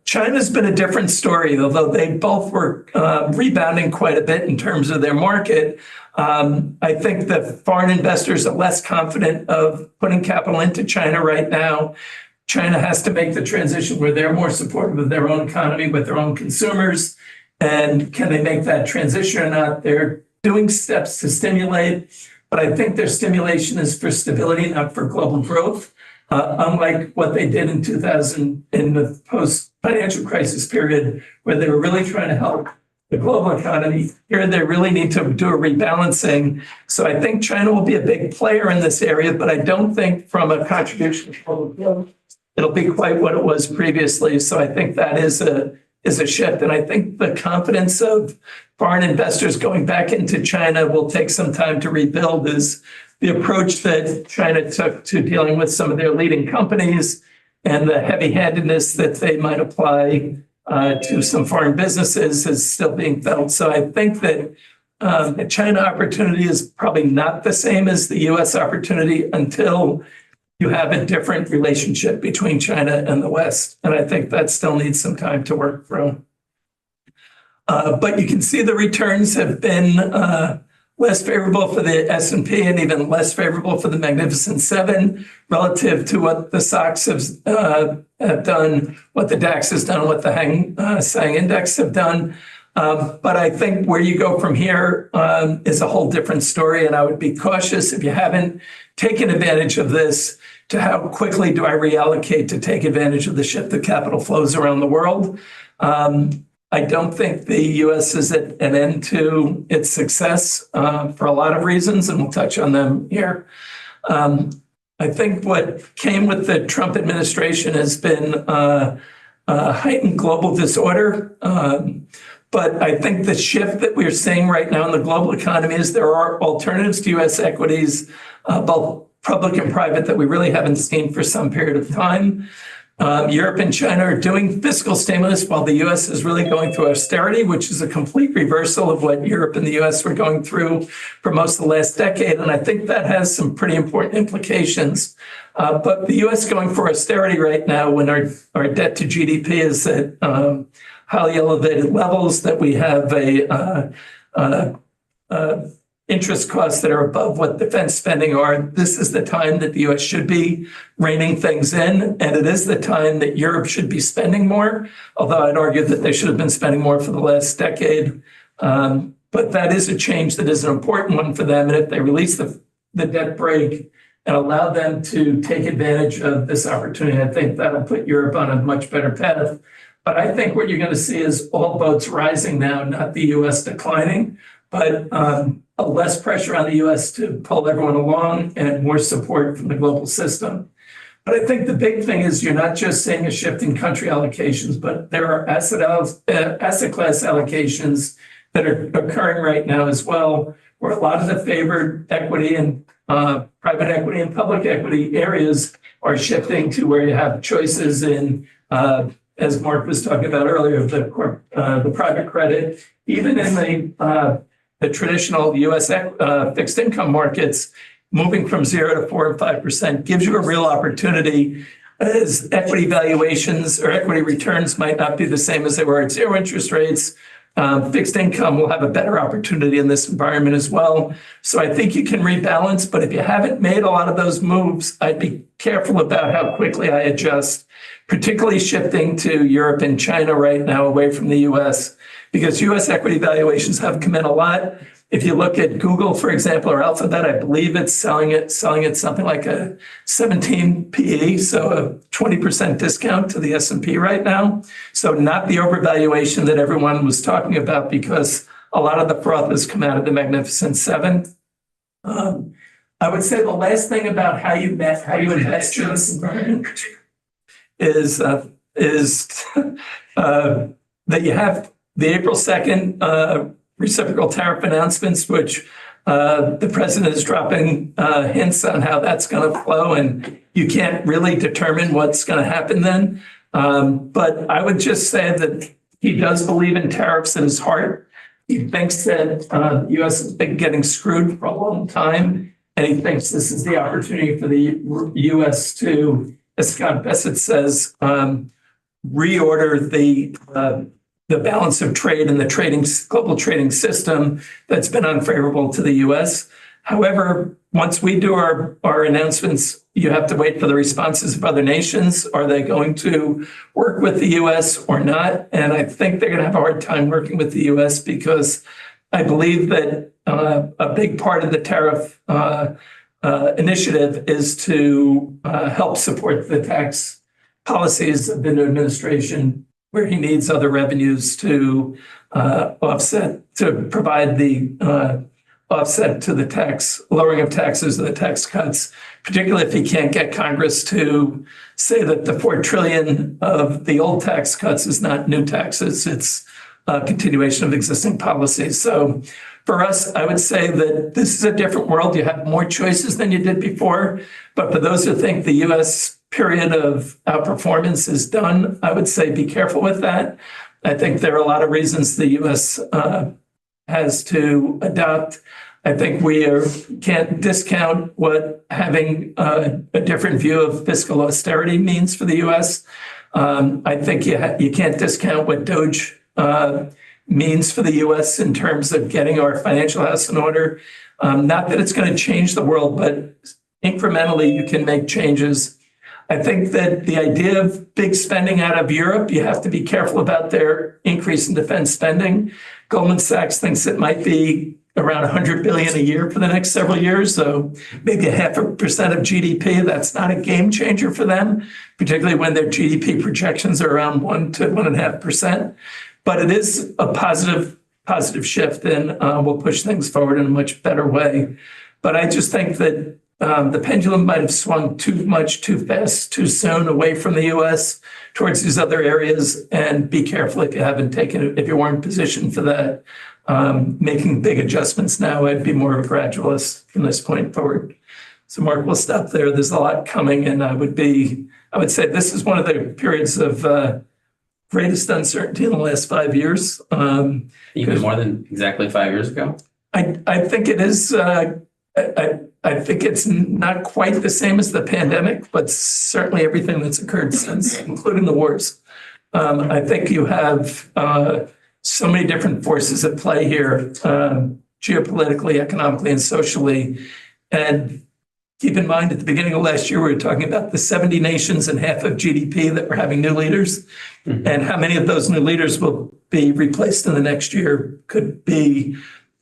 [SPEAKER 11] China's been a different story, although they both were rebounding quite a bit in terms of their market. I think that foreign investors are less confident of putting capital into China right now. China has to make the transition where they're more supportive of their own economy with their own consumers. And can they make that transition or not? They're doing steps to stimulate, but I think their stimulation is for stability, not for global growth. Unlike what they did in 2000 in the post-financial crisis period, where they were really trying to help the global economy. Here, they really need to do a rebalancing. So I think China will be a big player in this area, but I don't think from a contribution to global growth, it'll be quite what it was previously. So I think that is a shift. And I think the confidence of foreign investors going back into China will take some time to rebuild. Is the approach that China took to dealing with some of their leading companies and the heavy-handedness that they might apply to some foreign businesses is still being felt. So I think that the China opportunity is probably not the same as the U.S. opportunity until you have a different relationship between China and the West. And I think that still needs some time to work through. But you can see the returns have been less favorable for the S&P and even less favorable for the Magnificent Seven relative to what the SOX have done, what the DAX has done, what the Hang Seng Index have done. But I think where you go from here is a whole different story. And I would be cautious if you haven't taken advantage of this to how quickly do I reallocate to take advantage of the shift of capital flows around the world. I don't think the U.S. is at an end to its success for a lot of reasons, and we'll touch on them here. I think what came with the Trump administration has been heightened global disorder. But I think the shift that we're seeing right now in the global economy is there are alternatives to U.S. equities, both public and private, that we really haven't seen for some period of time. Europe and China are doing fiscal stimulus while the U.S. is really going through austerity, which is a complete reversal of what Europe and the U.S. were going through for most of the last decade. And I think that has some pretty important implications. But the U.S. going for austerity right now when our debt to GDP is at highly elevated levels, that we have interest costs that are above what defense spending are. This is the time that the U.S. should be reining things in, and it is the time that Europe should be spending more, although I'd argue that they should have been spending more for the last decade. But that is a change that is an important one for them, and if they release the debt brake and allow them to take advantage of this opportunity, I think that'll put Europe on a much better path. But I think what you're going to see is all boats rising now, not the U.S. declining, but less pressure on the U.S. to pull everyone along and more support from the global system. But I think the big thing is you're not just seeing a shift in country allocations, but there are asset class allocations that are occurring right now as well, where a lot of the favored equity and private equity and public equity areas are shifting to where you have choices in, as Mark was talking about earlier, the private credit, even in the traditional U.S. fixed income markets, moving from 0 to 4 and 5% gives you a real opportunity, as equity valuations or equity returns might not be the same as they were at 0 interest rates. Fixed income will have a better opportunity in this environment as well. So I think you can rebalance, but if you haven't made a lot of those moves, I'd be careful about how quickly I adjust, particularly shifting to Europe and China right now away from the U.S., because U.S. equity valuations have come in a lot. If you look at Google, for example, or Alphabet, I believe it's selling it something like a 17 PE, so a 20% discount to the S&P right now. So not the overvaluation that everyone was talking about, because a lot of the froth has come out of the Magnificent Seven. I would say the last thing about how you invest in this environment is that you have the April 2nd reciprocal tariff announcements, which the president is dropping hints on how that's going to flow, and you can't really determine what's going to happen then. But I would just say that he does believe in tariffs in his heart. He thinks that the U.S. has been getting screwed for a long time, and he thinks this is the opportunity for the U.S. to, as Scott Bassett says, reorder the balance of trade and the global trading system that's been unfavorable to the U.S. However, once we do our announcements, you have to wait for the responses of other nations. Are they going to work with the U.S. or not? And I think they're going to have a hard time working with the U.S. because I believe that a big part of the tariff initiative is to help support the tax policies of the new administration, where he needs other revenues to offset, to provide the offset to the tax, lowering of taxes and the tax cuts, particularly if he can't get Congress to say that the $4 trillion of the old tax cuts is not new taxes, it's a continuation of existing policies. So for us, I would say that this is a different world. You have more choices than you did before. But for those who think the U.S. period of outperformance is done, I would say be careful with that. I think there are a lot of reasons the U.S. Has to adopt. I think can't discount what having a different view of fiscal austerity means for the U.S. I think you can't discount what DOGE means for the U.S. in terms of getting our financial house in order. Not that it's going to change the world, but incrementally you can make changes. I think that the idea of big spending out of Europe, you have to be careful about their increase in defense spending. Goldman Sachs thinks it might be around 100 billion a year for the next several years, so maybe 0.5% of GDP. That's not a game changer for them, particularly when their GDP projections are around 1 to 1.5%. But it is a positive shift, and will push things forward in a much better way. But I just think that the pendulum might have swung too much, too fast, too soon away from the U.S. towards these other areas. And be careful if you weren't positioned for that. Making big adjustments now, I'd be more of a gradualist from this point forward. So Mark, we'll stop there. There's a lot coming, and I would say this is one of the periods of greatest uncertainty in the last 5 years.
[SPEAKER 2] Even more than exactly 5 years ago?
[SPEAKER 11] I think it is. I think it's not quite the same as the pandemic, but certainly everything that's occurred since, including the wars. I think you have so many different forces at play here, geopolitically, economically, and socially. And keep in mind, at the beginning of last year, we were talking about the 70 nations and half of GDP that were having new leaders. Mm-hmm. And how many of those new leaders will be replaced in the next year could be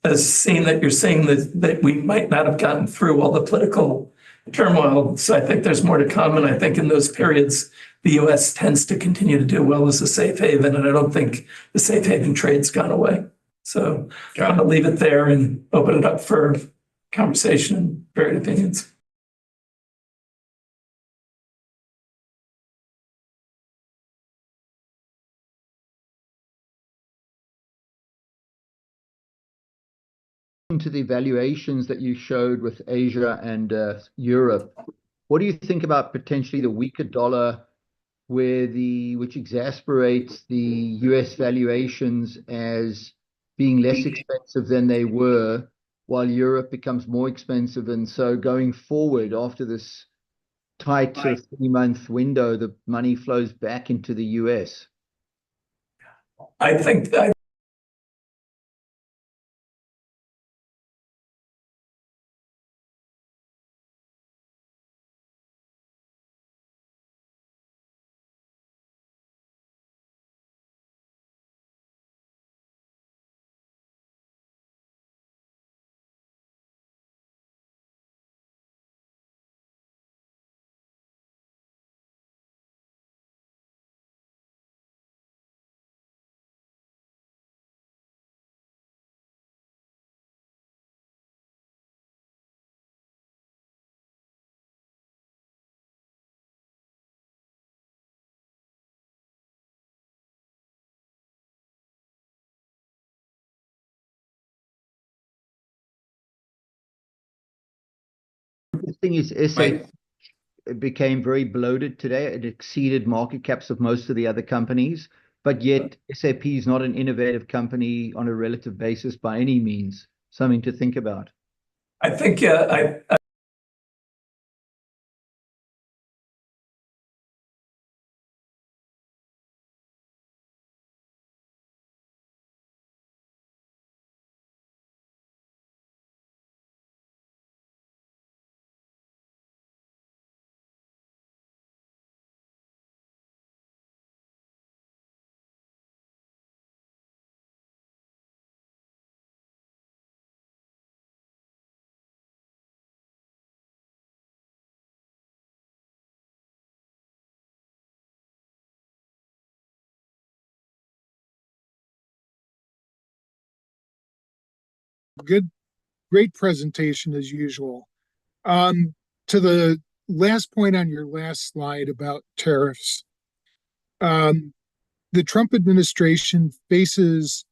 [SPEAKER 11] a scene that you're seeing that we might not have gotten through all the political turmoil. So I think there's more to come. And I think in those periods, the U.S. tends to continue to do well as a safe haven. And I don't think the safe haven trade's gone away. So I'm going to leave it there and open it up for conversation and varied opinions.
[SPEAKER 16] To the valuations that you showed with Asia and Europe, what do you think about potentially the weaker dollar, which exasperates the US valuations as being less expensive than they were, while Europe becomes more expensive? And so going forward, after this tight 3-month window, the money flows back into the US.
[SPEAKER 11] I think that
[SPEAKER 16] The thing is, SAP became very bloated today. It exceeded market caps of most of the other companies, but yet SAP is not an innovative company on a relative basis by any means. Something to think about.
[SPEAKER 11] I think
[SPEAKER 17] Great presentation as usual. To the last point on your last slide about tariffs, the Trump administration faces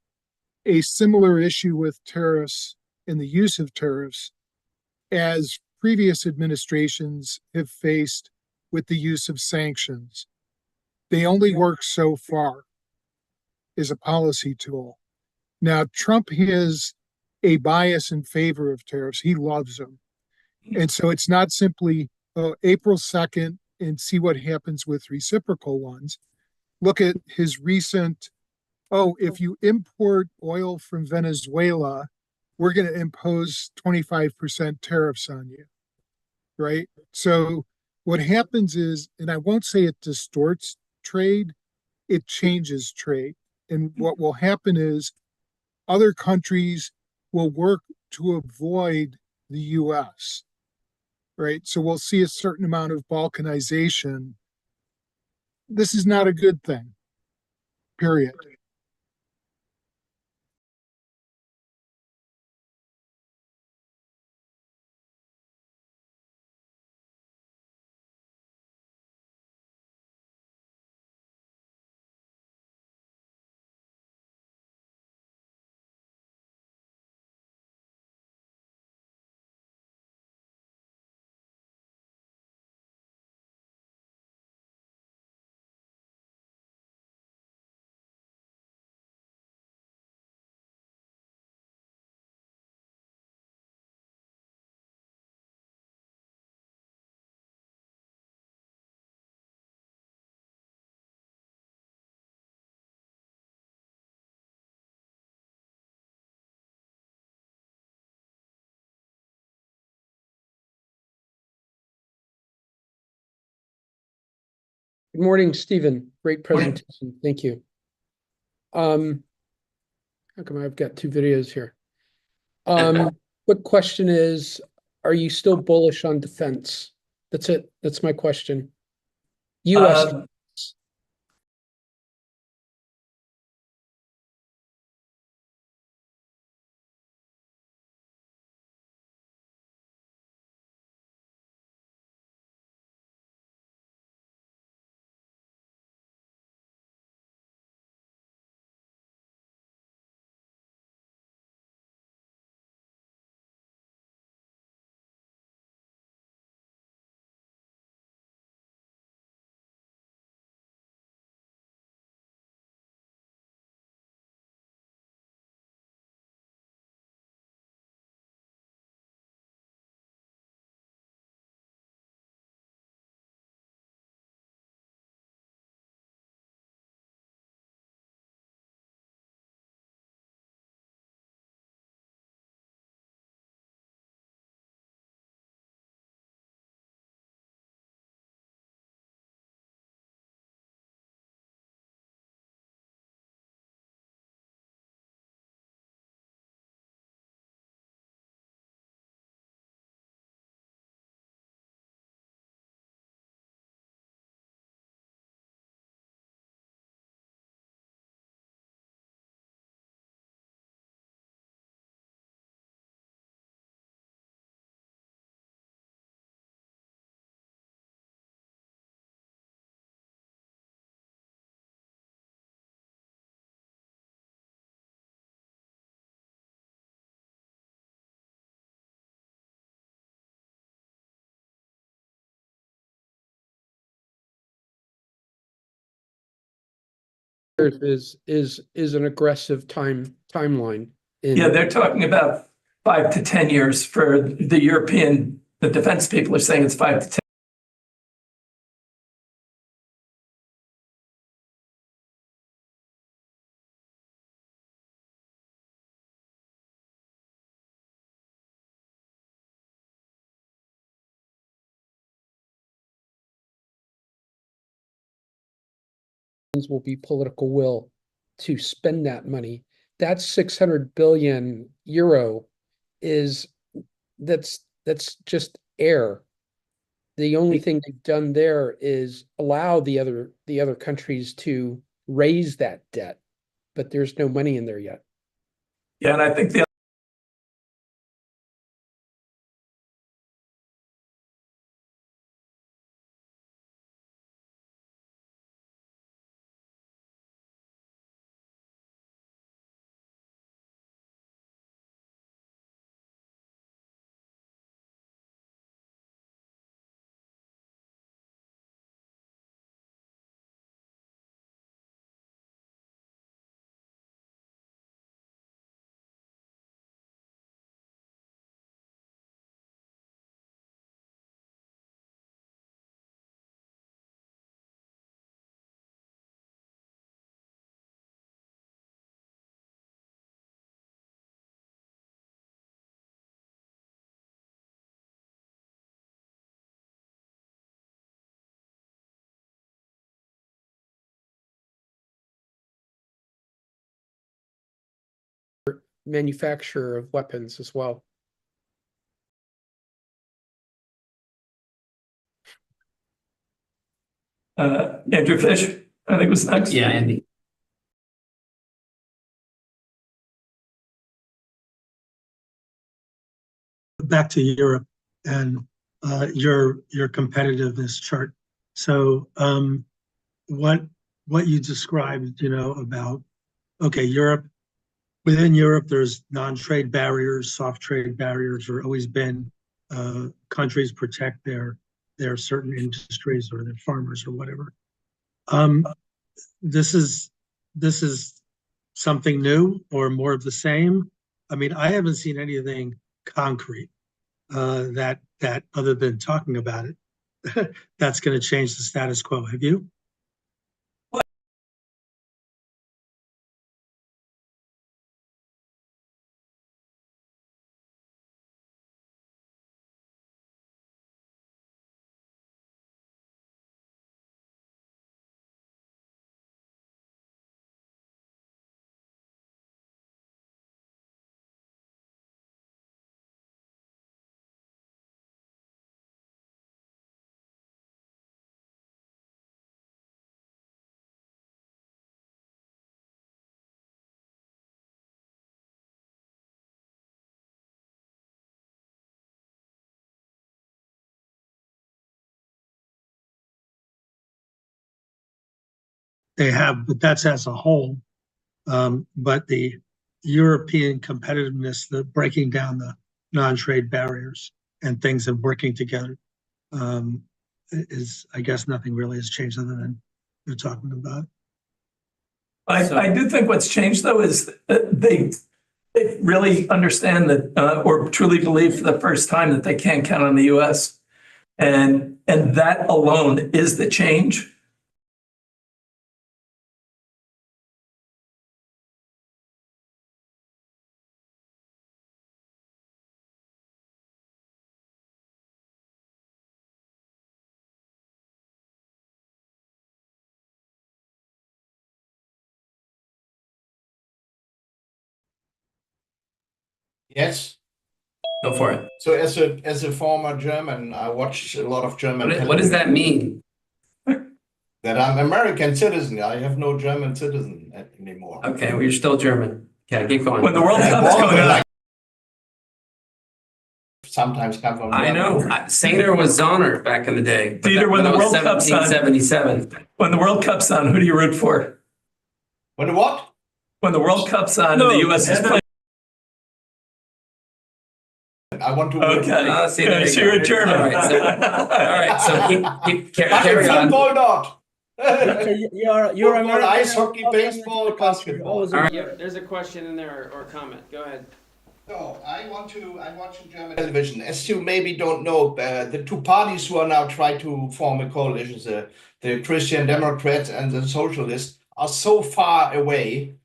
[SPEAKER 17] a similar issue with tariffs and the use of tariffs as previous administrations have faced with the use of sanctions. They only work so far as a policy tool. Now, Trump has a bias in favor of tariffs. He loves them. And so it's not simply April 2nd and see what happens with reciprocal ones. Look at his recent, if you import oil from Venezuela, we're going to impose 25% tariffs on you, right? So what happens is, and I won't say it distorts trade, it changes trade. And what will happen is other countries will work to avoid the US, right? So we'll see a certain amount of balkanization. This is not a good thing, period.
[SPEAKER 18] Good morning, Stephen. Great presentation. Thank you. How come I've got two videos here? Quick question is, are you still bullish on defense? That's it. That's my question. US. Is an aggressive timeline.
[SPEAKER 11] Yeah, they're talking about 5 to 10 years for the European. The defense people are saying it's 5 to 10.
[SPEAKER 18] Will be political will to spend that money. That 600 billion euro is that's just air. The only thing they've done there is allow the other countries to raise that debt, but there's no money in there yet.
[SPEAKER 11] Yeah, and I think the
[SPEAKER 18] manufacturer of weapons as well.
[SPEAKER 11] Andrew Fish, I think was next.
[SPEAKER 5] Yeah, Andy.
[SPEAKER 7] Back to Europe and your competitiveness chart. So what you described, about Europe. Within Europe, there's non-trade barriers, soft trade barriers, or always been. Countries protect their certain industries or their farmers or whatever. This is something new or more of the same. I mean, I haven't seen anything concrete that other than talking about it, that's going to change the status quo. Have you? They have, but that's as a whole. But the European competitiveness, the breaking down the non-trade barriers and things and working together, is, I guess, nothing really has changed other than you're talking about.
[SPEAKER 11] I do think what's changed though is that they really understand that, or truly believe for the first time that they can't count on the U.S. and that alone is the change.
[SPEAKER 14] Yes.
[SPEAKER 5] Go for it.
[SPEAKER 14] So as a former German, I watched a lot of German television.
[SPEAKER 5] What does that mean?
[SPEAKER 14] That I'm American citizen. I have no German citizen anymore.
[SPEAKER 5] Okay, well, you're still German. Okay, keep going.
[SPEAKER 11] When the World Cup's going on.
[SPEAKER 14] Sometimes come from
[SPEAKER 5] I know. Sainer was Zahner back in the day.
[SPEAKER 11] Dieter, when the World Cup's on,
[SPEAKER 5] 1777.
[SPEAKER 11] when the World Cup's on, who do you root for?
[SPEAKER 14] When the what?
[SPEAKER 11] When the World Cup's on and the U.S. is playing.
[SPEAKER 14] I want to.
[SPEAKER 11] Okay.
[SPEAKER 5] See, there
[SPEAKER 11] so
[SPEAKER 5] you
[SPEAKER 11] you're
[SPEAKER 5] go.
[SPEAKER 11] a German.
[SPEAKER 5] All right, so carry on.
[SPEAKER 14] Football not.
[SPEAKER 19] You're
[SPEAKER 14] Football,
[SPEAKER 19] American.
[SPEAKER 14] ice hockey, baseball, basketball.
[SPEAKER 2] All right, there's a question in there or comment. Go ahead.
[SPEAKER 14] So I watch German television. As you maybe don't know, the two parties who are now trying to form a coalition, the Christian Democrats and the Socialists, are so far away.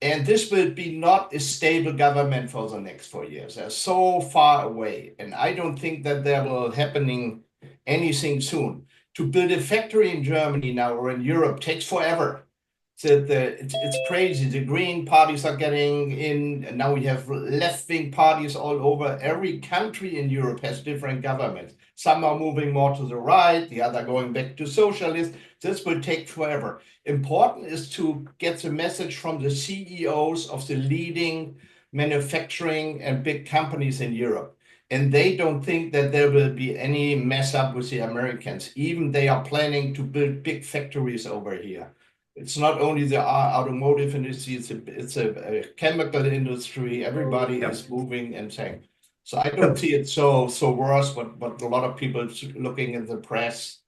[SPEAKER 14] And this will be not a stable government for the next 4 years. They're so far away. And I don't think that there will happening anything soon. To build a factory in Germany now or in Europe takes forever. So it's crazy. The green parties are getting in, and now we have left-wing parties all over. Every country in Europe has different governments. Some are moving more to the right, the other going back to socialist. This will take forever. Important is to get the message from the CEOs of the leading manufacturing and big companies in Europe. And they don't think that there will be any mess up with the Americans. Even they are planning to build big factories over here. It's not only the automotive industry, it's a chemical industry. Everybody is moving and saying. So I don't see it so worse, but a lot of people looking in the press,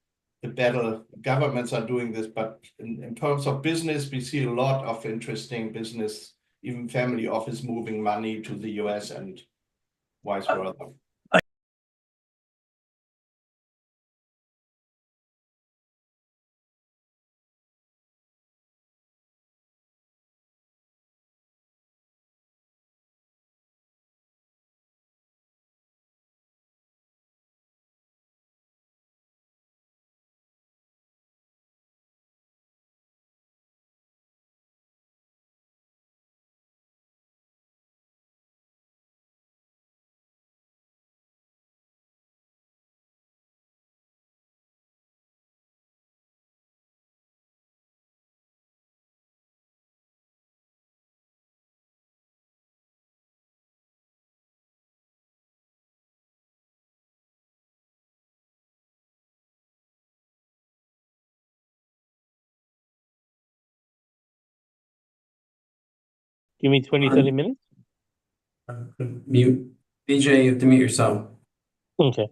[SPEAKER 14] the battle governments are doing this. But in terms of business, we see a lot of interesting business, even family office moving money to the US and vice versa.
[SPEAKER 20] Give me 20, 30 minutes.
[SPEAKER 5] Mute. BJ, you have to mute yourself.
[SPEAKER 20] Okay.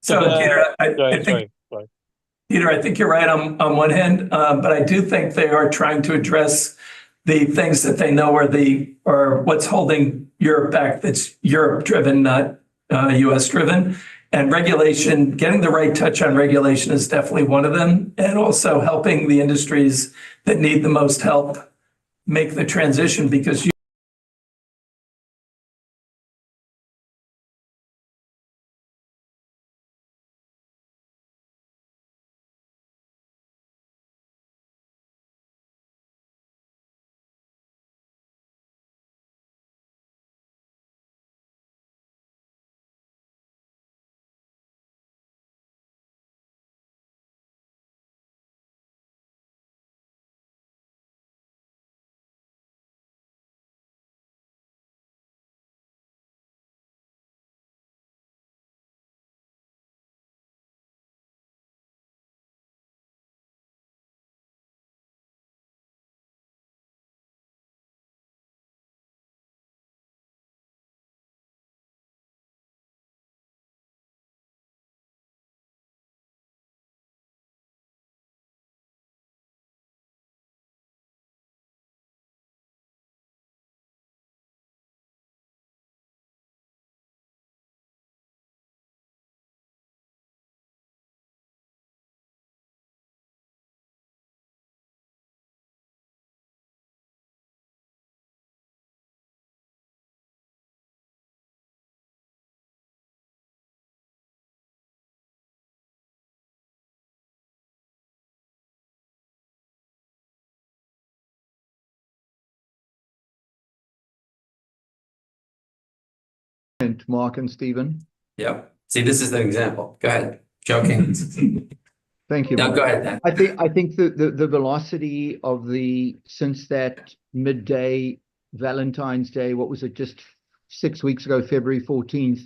[SPEAKER 11] So Peter, I think Peter, I think you're right on one hand, but I do think they are trying to address the things that they know are what's holding Europe back. That's Europe driven, not US driven. And regulation, getting the right touch on regulation is definitely one of them. And also helping the industries that need the most help make the transition, because you
[SPEAKER 16] Mark and Stephen.
[SPEAKER 5] Yep. See, this is the example. Go ahead. Joking.
[SPEAKER 16] Thank you.
[SPEAKER 5] No,
[SPEAKER 16] Mark.
[SPEAKER 5] go ahead, Dan.
[SPEAKER 16] I think the velocity of since that midday Valentine's Day, what was it, just 6 weeks ago, February 14th.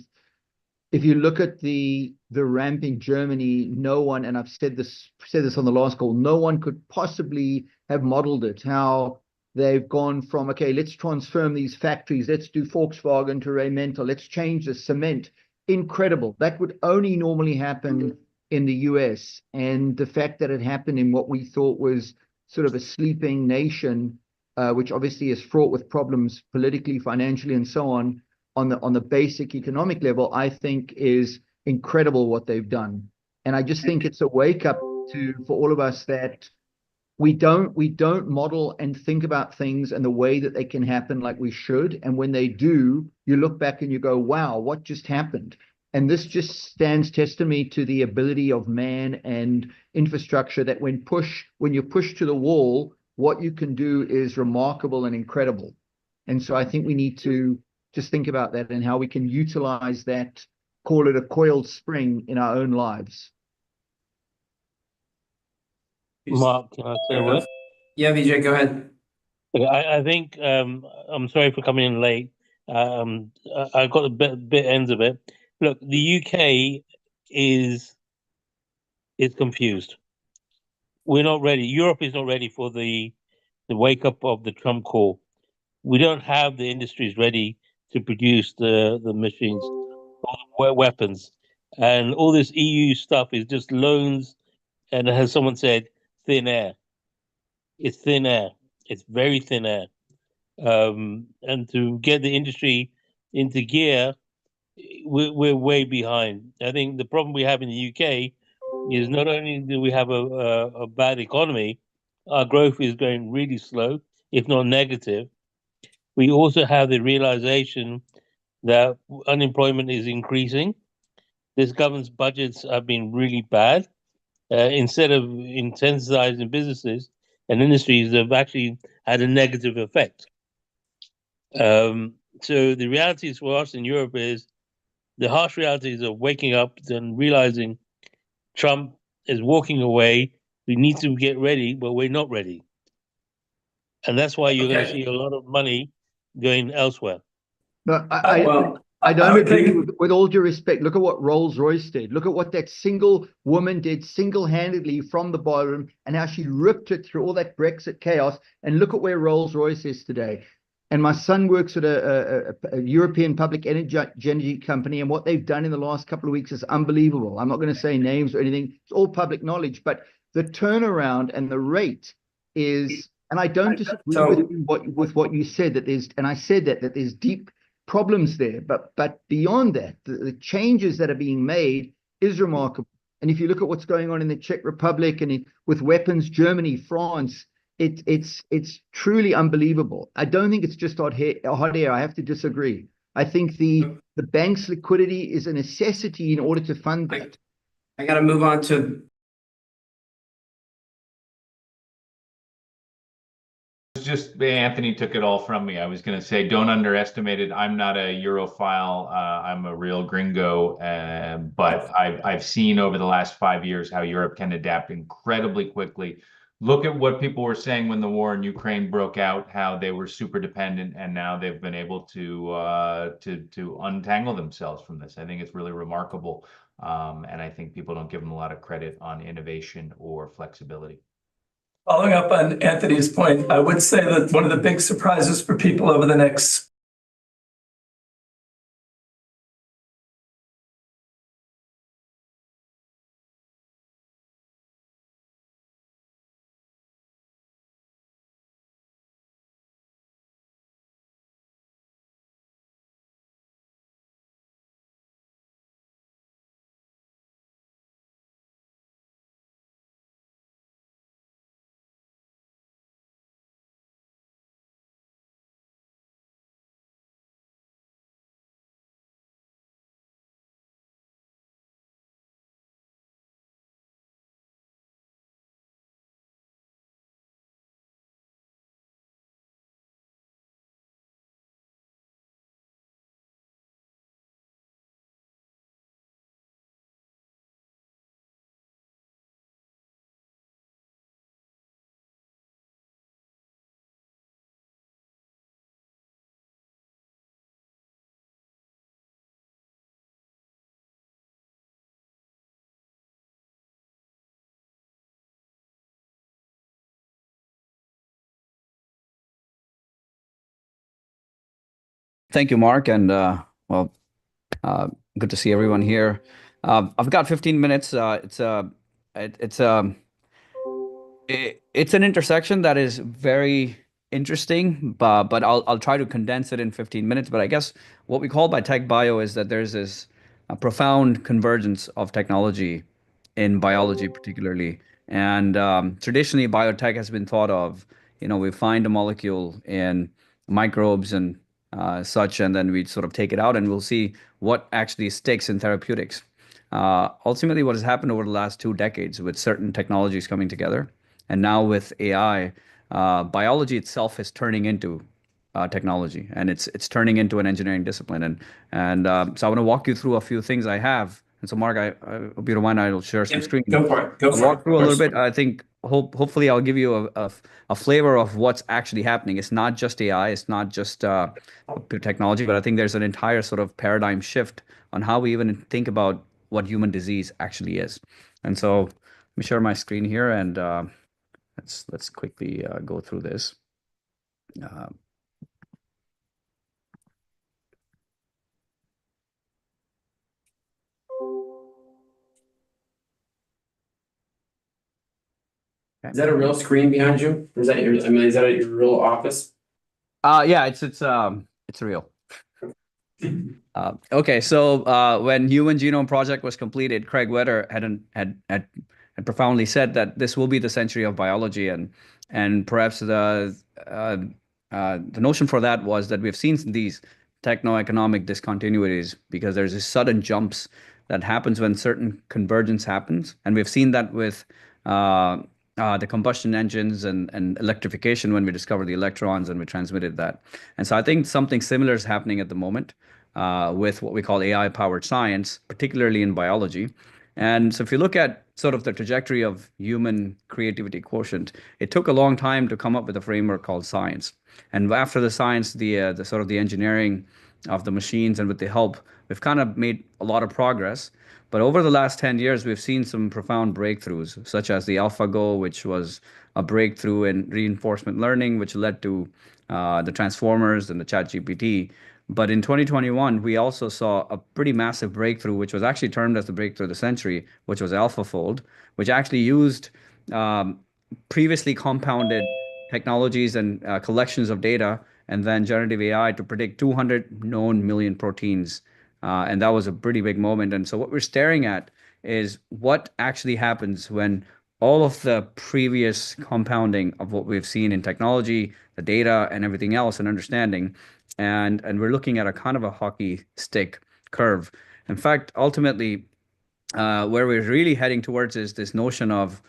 [SPEAKER 16] If you look at the ramp in Germany, no one, and I've said this on the last call, no one could possibly have modeled it, how they've gone from, okay, let's transform these factories, let's do Volkswagen to Rheinmetall, let's change the cement. Incredible. That would only normally happen in the US. And the fact that it happened in what we thought was sort of a sleeping nation, which obviously is fraught with problems politically, financially, and so on the basic economic level, I think is incredible what they've done. And I just think it's a wake up for all of us that we don't model and think about things in the way that they can happen like we should. And when they do, you look back and you go, wow, what just happened? And this just stands testimony to the ability of man and infrastructure, that when you push to the wall, what you can do is remarkable and incredible. And so I think we need to just think about that and how we can utilize that, call it a coiled spring in our own lives.
[SPEAKER 20] Mark, can I say a word?
[SPEAKER 5] Yeah, Vijay, go ahead.
[SPEAKER 20] Okay, I think I'm sorry for coming in late. I got the bit ends of it. Look, the UK is confused. We're not ready. Europe is not ready for the wake up of the Trump call. We don't have the industries ready to produce the machines, or the weapons, and all this EU stuff is just loans. And as someone said, thin air. It's thin air. It's very thin air. And to get the industry into gear, we're way behind. I think the problem we have in the UK is not only do we have a bad economy, our growth is going really slow, if not negative. We also have the realization that unemployment is increasing. This government's budgets have been really bad. Instead of incentivizing businesses and industries, they've actually had a negative effect. So the realities for us in Europe is the harsh realities of waking up and realizing Trump is walking away. We need to get ready, but we're not ready. And that's why you're going to see a lot of money going elsewhere.
[SPEAKER 16] No,
[SPEAKER 5] Well,
[SPEAKER 16] I don't
[SPEAKER 11] I would
[SPEAKER 16] agree
[SPEAKER 11] think-
[SPEAKER 16] with all due respect. Look at what Rolls-Royce did. Look at what that single woman did single-handedly from the bottom and how she ripped it through all that Brexit chaos. And look at where Rolls-Royce is today. And my son works at a European public energy company, and what they've done in the last couple of weeks is unbelievable. I'm not going to say names or anything. It's all public knowledge, but the turnaround and the rate is, and I don't disagree with what you said, that there's, and I said that there's deep problems there, but beyond that, the changes that are being made is remarkable. And if you look at what's going on in the Czech Republic and with weapons, Germany, France, it's truly unbelievable. I don't think it's just hot air. I have to disagree. I think the bank's liquidity is a necessity in order to fund that.
[SPEAKER 5] I got to move on to.
[SPEAKER 9] Just Anthony took it all from me. I was going to say, don't underestimate it. I'm not a Europhile. I'm a real gringo. But I've seen over the last 5 years how Europe can adapt incredibly quickly. Look at what people were saying when the war in Ukraine broke out, how they were super dependent, and now they've been able to untangle themselves from this. I think it's really remarkable. And I think people don't give them a lot of credit on innovation or flexibility.
[SPEAKER 11] Following up on Anthony's point, I would say that one of the big surprises for people over the next
[SPEAKER 21] Thank you, Mark, and good to see everyone here. I've got 15 minutes. It's an intersection that is very interesting, but I'll try to condense it in 15 minutes. But I guess what we call by tech bio is that there's this profound convergence of technology in biology, particularly. And traditionally, biotech has been thought of, we find a molecule in microbes and such, and then we sort of take it out and we'll see what actually sticks in therapeutics. Ultimately, what has happened over the last 2 decades with certain technologies coming together, and now with AI, biology itself is turning into technology, and it's turning into an engineering discipline. And so I want to walk you through a few things I have. And so, Mark, I hope you don't mind, I'll share some screen.
[SPEAKER 5] Go for it.
[SPEAKER 21] I'll walk through a little bit. I think hopefully I'll give you a flavor of what's actually happening. It's not just AI, it's not just technology, but I think there's an entire sort of paradigm shift on how we even think about what human disease actually is. And so let me share my screen here, and let's quickly go through this.
[SPEAKER 5] Is that a real screen behind you? Is that is that your real office?
[SPEAKER 21] Yeah, it's real. Okay, so when Human Genome Project was completed, Craig Wetter had profoundly said that this will be the century of biology, and perhaps the notion for that was that we've seen these techno-economic discontinuities because there's these sudden jumps that happens when certain convergence happens, and we've seen that with the combustion engines and electrification when we discovered the electrons and we transmitted that. And so I think something similar is happening at the moment with what we call AI-powered science, particularly in biology. And so if you look at sort of the trajectory of human creativity quotient, it took a long time to come up with a framework called science. And after the science, the sort of the engineering of the machines and with the help, we've kind of made a lot of progress. But over the last 10 years, we've seen some profound breakthroughs, such as the AlphaGo, which was a breakthrough in reinforcement learning, which led to the transformers and the ChatGPT. But in 2021, we also saw a pretty massive breakthrough, which was actually termed as the breakthrough of the century, which was AlphaFold, which actually used um, previously compounded technologies and collections of data and then generative AI to predict 200 known million proteins. And that was a pretty big moment. And so what we're staring at is what actually happens when all of the previous compounding of what we've seen in technology, the data, and everything else, and understanding, and we're looking at a kind of a hockey stick curve. In fact, ultimately, where we're really heading towards is this notion of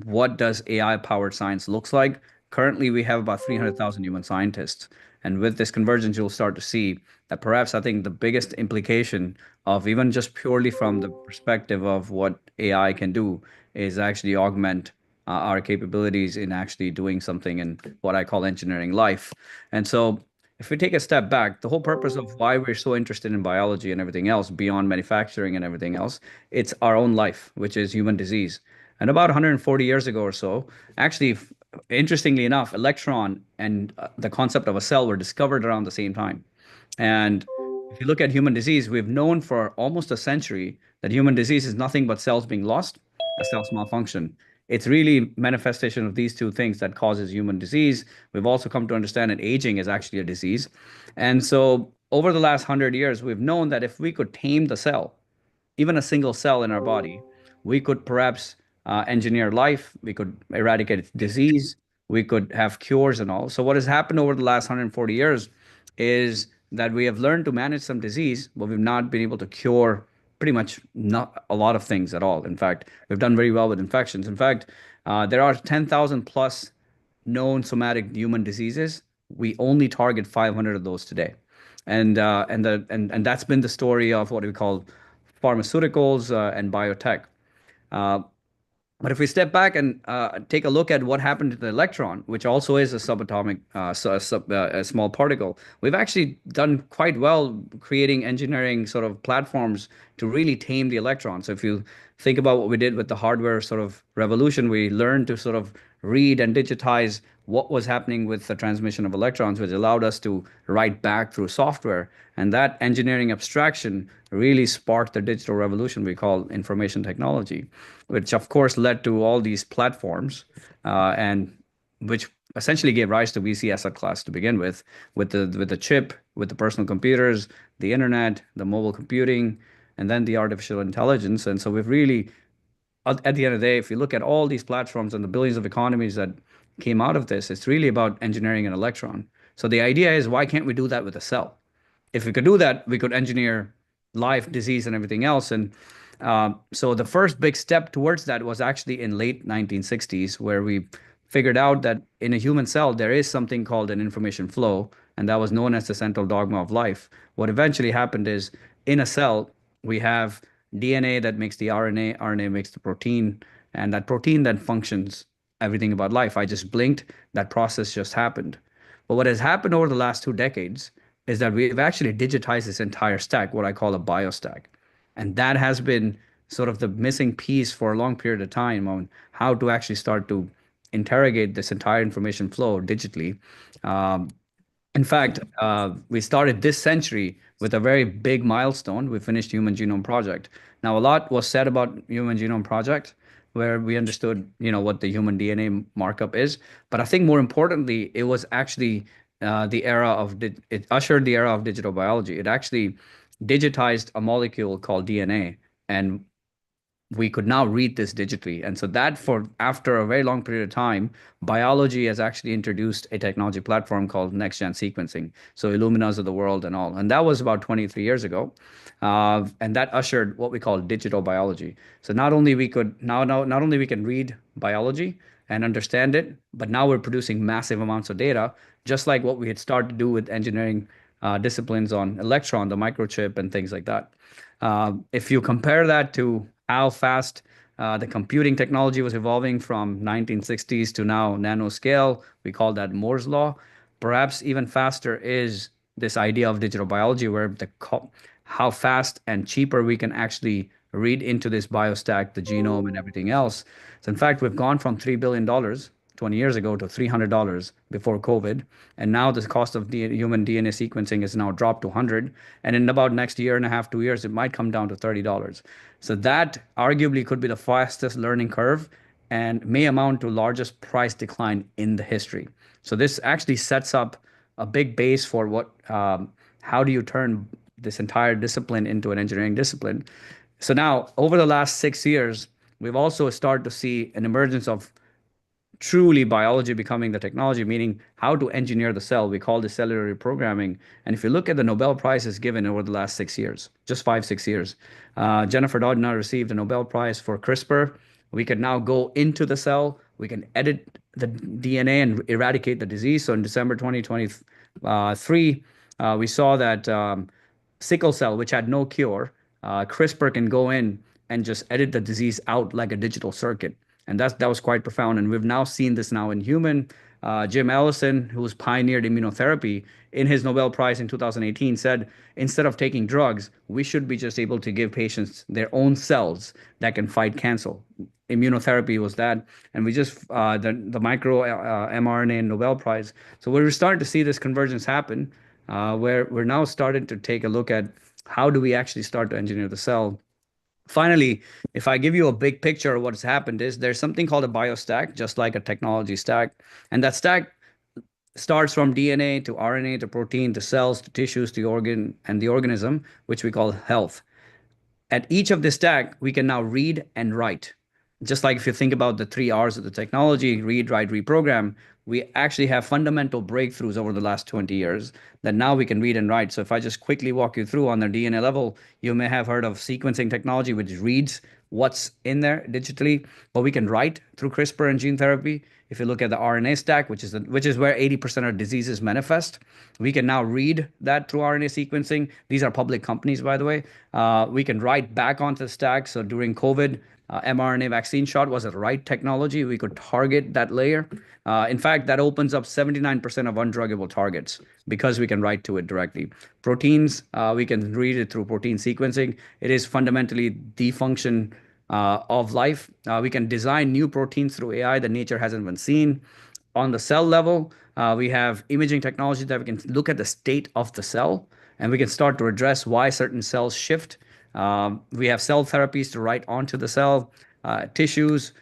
[SPEAKER 21] what does AI-powered science looks like. Currently, we have about 300,000 human scientists. And with this convergence, you'll start to see that perhaps I think the biggest implication of even just purely from the perspective of what AI can do is actually augment our capabilities in actually doing something in what I call engineering life. And so if we take a step back, the whole purpose of why we're so interested in biology and everything else beyond manufacturing and everything else, it's our own life, which is human disease. And about 140 years ago or so, actually, interestingly enough, electron and the concept of a cell were discovered around the same time. And if you look at human disease, we've known for almost a century that human disease is nothing but cells being lost, a cell's malfunction. It's really manifestation of these two things that causes human disease. We've also come to understand that aging is actually a disease. And so over the last 100 years, we've known that if we could tame the cell, even a single cell in our body, we could perhaps engineer life, we could eradicate disease, we could have cures and all. So what has happened over the last 140 years is that we have learned to manage some disease, but we've not been able to cure pretty much not a lot of things at all. In fact, we've done very well with infections. In fact, there are 10,000 plus known somatic human diseases. We only target 500 of those today. And that's been the story of what we call pharmaceuticals and biotech. Uh, but if we step back and take a look at what happened to the electron, which also is a subatomic, a small particle, we've actually done quite well creating engineering sort of platforms to really tame the electron. So if you think about what we did with the hardware sort of revolution, we learned to sort of read and digitize what was happening with the transmission of electrons, which allowed us to write back through software. And that engineering abstraction really sparked the digital revolution we call information technology, which of course led to all these platforms, and which essentially gave rise to VC asset class to begin with the chip, with the personal computers, the internet, the mobile computing, and then the artificial intelligence. And so we've really, at the end of the day, if you look at all these platforms and the billions of economies that came out of this, it's really about engineering an electron. So the idea is, why can't we do that with a cell? If we could do that, we could engineer life, disease, and everything else. And so the first big step towards that was actually in late 1960s, where we figured out that in a human cell, there is something called an information flow, and that was known as the central dogma of life. What eventually happened is, in a cell, we have DNA that makes the RNA, RNA makes the protein, and that protein then functions everything about life. I just blinked, that process just happened. But what has happened over the last 2 decades is that we've actually digitized this entire stack, what I call a biostack. And that has been sort of the missing piece for a long period of time on how to actually start to interrogate this entire information flow digitally. Um, in fact, we started this century with a very big milestone. We finished Human Genome Project. Now, a lot was said about Human Genome Project, where we understood, what the human DNA markup is. But I think more importantly, it was actually it ushered the era of digital biology. It actually digitized a molecule called DNA, and we could now read this digitally. And so that, for after a very long period of time, biology has actually introduced a technology platform called next-gen sequencing. So Illuminas of the world and all. And that was about 23 years ago. And that ushered what we call digital biology. So not only we could not only we can read biology and understand it, but now we're producing massive amounts of data, just like what we had started to do with engineering disciplines on electron, the microchip, and things like that. If you compare that to how fast the computing technology was evolving from 1960s to now nanoscale, we call that Moore's law. Perhaps even faster is this idea of digital biology, where how fast and cheaper we can actually read into this biostack, the genome and everything else. So in fact, we've gone from $3 billion 20 years ago to $300 before COVID. And now the cost of human DNA sequencing is now dropped to 100. And in about next year and a half, 2 years, it might come down to $30. So that arguably could be the fastest learning curve and may amount to largest price decline in the history. So this actually sets up a big base for how do you turn this entire discipline into an engineering discipline. So now, over the last 6 years, we've also started to see an emergence of truly biology becoming the technology, meaning how to engineer the cell. We call this cellular reprogramming. And if you look at the Nobel Prizes given over the last 6 years, just 5, 6 years, Jennifer Doudna received a Nobel Prize for CRISPR. We can now go into the cell, we can edit the DNA and eradicate the disease. So in December 2023, we saw that sickle cell, which had no cure, CRISPR can go in and just edit the disease out like a digital circuit. And that was quite profound. And we've now seen this now in human. Jim Allison, who's pioneered immunotherapy, in his Nobel Prize in 2018 said, instead of taking drugs, we should be just able to give patients their own cells that can fight cancer. Immunotherapy was that. And we just, the micro mRNA Nobel Prize. So we're starting to see this convergence happen, where we're now starting to take a look at how do we actually start to engineer the cell. Finally, if I give you a big picture of what's happened is there's something called a biostack, just like a technology stack. And that stack starts from DNA to RNA to protein to cells to tissues to organ and the organism, which we call health. At each of this stack, we can now read and write. Just like if you think about the 3 R's of the technology, read, write, reprogram, we actually have fundamental breakthroughs over the last 20 years that now we can read and write. So if I just quickly walk you through on the DNA level, you may have heard of sequencing technology, which reads what's in there digitally, but we can write through CRISPR and gene therapy. If you look at the RNA stack, which is where 80% of diseases manifest, we can now read that through RNA sequencing. These are public companies, by the way. We can write back onto the stack. So during COVID, mRNA vaccine shot was a right technology. We could target that layer. In fact, that opens up 79% of undruggable targets because we can write to it directly. Proteins, we can read it through protein sequencing. It is fundamentally the function of life. We can design new proteins through AI that nature hasn't even seen. On the cell level, we have imaging technology that we can look at the state of the cell, and we can start to address why certain cells shift. We have cell therapies to write onto the cell, tissues.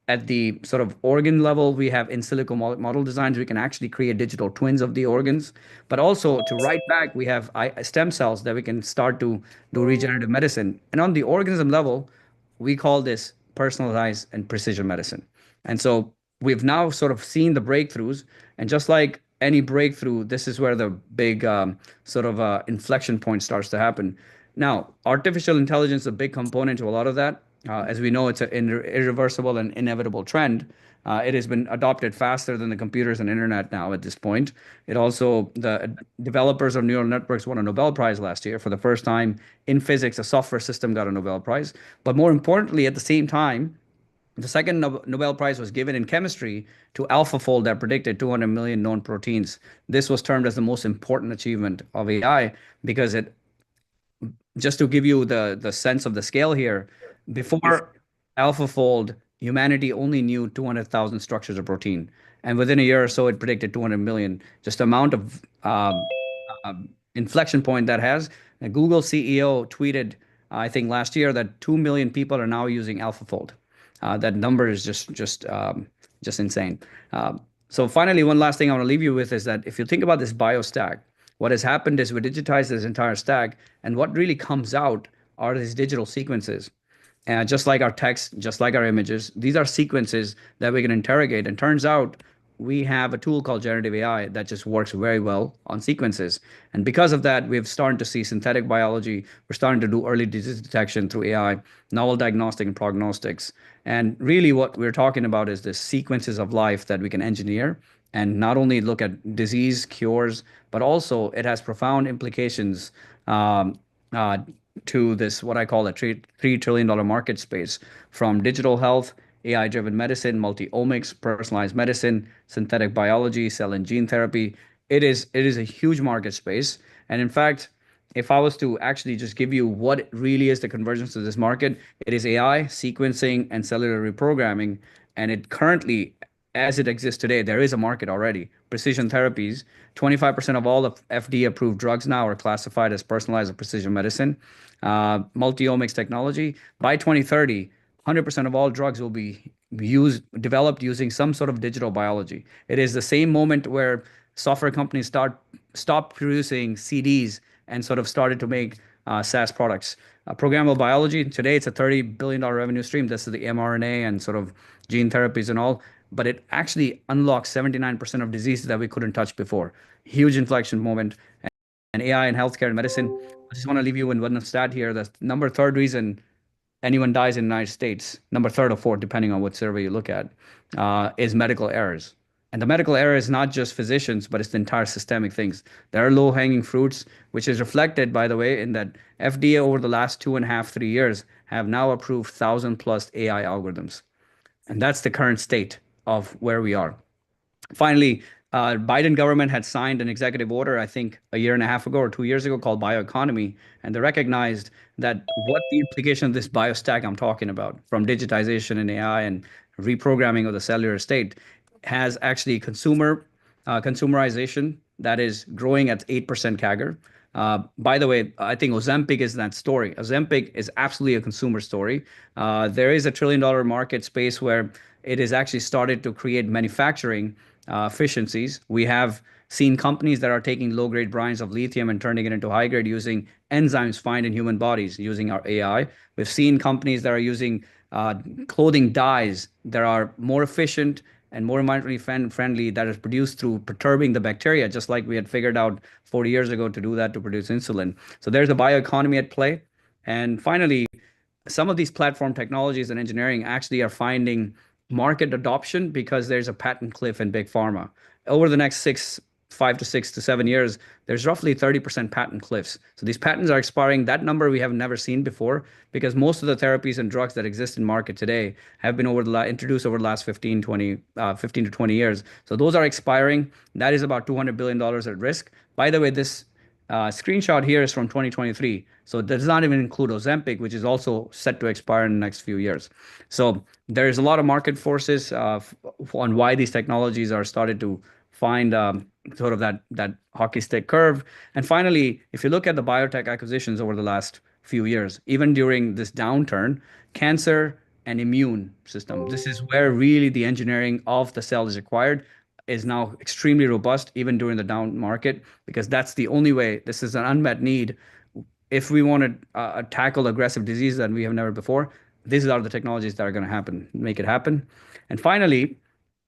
[SPEAKER 21] At the sort of organ level, we have in silico model designs. We can actually create digital twins of the organs. But also to write back, we have stem cells that we can start to do regenerative medicine. And on the organism level, we call this personalized and precision medicine. And so we've now sort of seen the breakthroughs. And just like any breakthrough, this is where the big inflection point starts to happen. Now, artificial intelligence is a big component to a lot of that. As we know, it's an irreversible and inevitable trend. It has been adopted faster than the computers and internet now at this point. The developers of neural networks won a Nobel Prize last year. For the first time in physics, a software system got a Nobel Prize. But more importantly, at the same time, the second Nobel Prize was given in chemistry to AlphaFold that predicted 200 million known proteins. This was termed as the most important achievement of AI because just to give you the sense of the scale here, before AlphaFold, humanity only knew 200,000 structures of protein. And within a year or so, it predicted 200 million. Just the amount of inflection point that has. A Google CEO tweeted, I think last year, that 2 million people are now using AlphaFold. That number is just insane. So finally, one last thing I want to leave you with is that if you think about this biostack, what has happened is we digitized this entire stack, and what really comes out are these digital sequences. Just like our text, just like our images, these are sequences that we can interrogate. And turns out we have a tool called generative AI that just works very well on sequences. And because of that, we've started to see synthetic biology. We're starting to do early disease detection through AI, novel diagnostic and prognostics. And really what we're talking about is the sequences of life that we can engineer and not only look at disease cures, but also it has profound implications to this, what I call a $3 trillion market space, from digital health, AI-driven medicine, multi-omics, personalized medicine, synthetic biology, cell and gene therapy. it is a huge market space. And in fact, if I was to actually just give you what really is the convergence of this market, it is AI, sequencing, and cellular reprogramming. And it currently, as it exists today, there is a market already. Precision therapies, 25% of all the FDA-approved drugs now are classified as personalized or precision medicine. Multi-omics technology, by 2030, 100% of all drugs will be developed using some sort of digital biology. It is the same moment where software companies stopped producing CDs and sort of started to make SaaS products. Programmable biology, today it's a $30 billion revenue stream. This is the mRNA and sort of gene therapies and all, but it actually unlocks 79% of diseases that we couldn't touch before. Huge inflection moment. And AI in healthcare and medicine. I just want to leave you with one stat here. The third reason anyone dies in the United States, number third or fourth, depending on what survey you look at, is medical errors. And the medical error is not just physicians, but it's the entire systemic things. There are low-hanging fruits, which is reflected, by the way, in that FDA over the last 2.5, 3 years have now approved 1,000+ AI algorithms. And that's the current state of where we are. Finally, Biden government had signed an executive order, I think a year and a half ago or 2 years ago, called bioeconomy. And they recognized that what the implication of this biostack I'm talking about, from digitization and AI and reprogramming of the cellular state, has actually consumerization that is growing at 8% CAGR. By the way, I think Ozempic is that story. Ozempic is absolutely a consumer story. There is a $1 trillion market space where it has actually started to create manufacturing efficiencies. We have seen companies that are taking low-grade brines of lithium and turning it into high-grade using enzymes found in human bodies using our AI. We've seen companies that are using clothing dyes that are more efficient and more environmentally friendly, that is produced through perturbing the bacteria, just like we had figured out 40 years ago to do that to produce insulin. So there's a bioeconomy at play. And finally, some of these platform technologies and engineering actually are finding market adoption because there's a patent cliff in big pharma. Over the next 5 to 6 to 7 years, there's roughly 30% patent cliffs. So these patents are expiring. That number we have never seen before, because most of the therapies and drugs that exist in market today have been introduced over the last 15 to 20 years. So those are expiring. That is about $200 billion at risk. By the way, this screenshot here is from 2023. So it does not even include Ozempic, which is also set to expire in the next few years. So there is a lot of market forces on why these technologies are started to find sort of that hockey stick curve. And finally, if you look at the biotech acquisitions over the last few years, even during this downturn, cancer and immune system, this is where really the engineering of the cell is required, is now extremely robust, even during the down market, because that's the only way. This is an unmet need. If we want to tackle aggressive disease that we have never before, these are the technologies that are going to make it happen. And finally,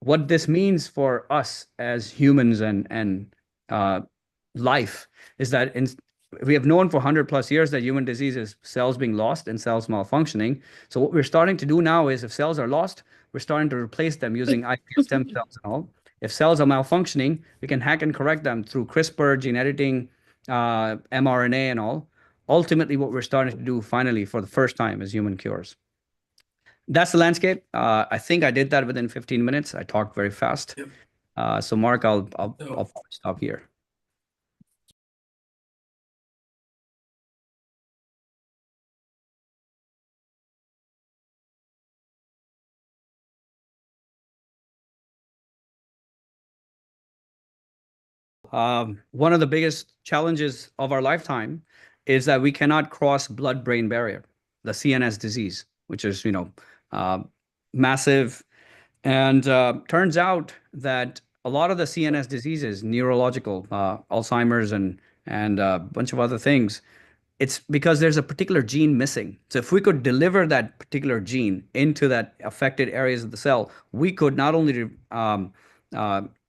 [SPEAKER 21] what this means for us as humans and life is that we have known for 100+ years that human disease is cells being lost and cells malfunctioning. So what we're starting to do now is, if cells are lost, we're starting to replace them using iPS stem cells and all. If cells are malfunctioning, we can hack and correct them through CRISPR, gene editing, mRNA and all. Ultimately, what we're starting to do finally for the first time is human cures. That's the landscape. I think I did that within 15 minutes. I talked very fast. So Mark, I'll stop here. One of the biggest challenges of our lifetime is that we cannot cross blood-brain barrier, the CNS disease, which is, massive. And turns out that a lot of the CNS diseases, neurological, Alzheimer's and a bunch of other things, it's because there's a particular gene missing. So if we could deliver that particular gene into that affected areas of the cell, we could not only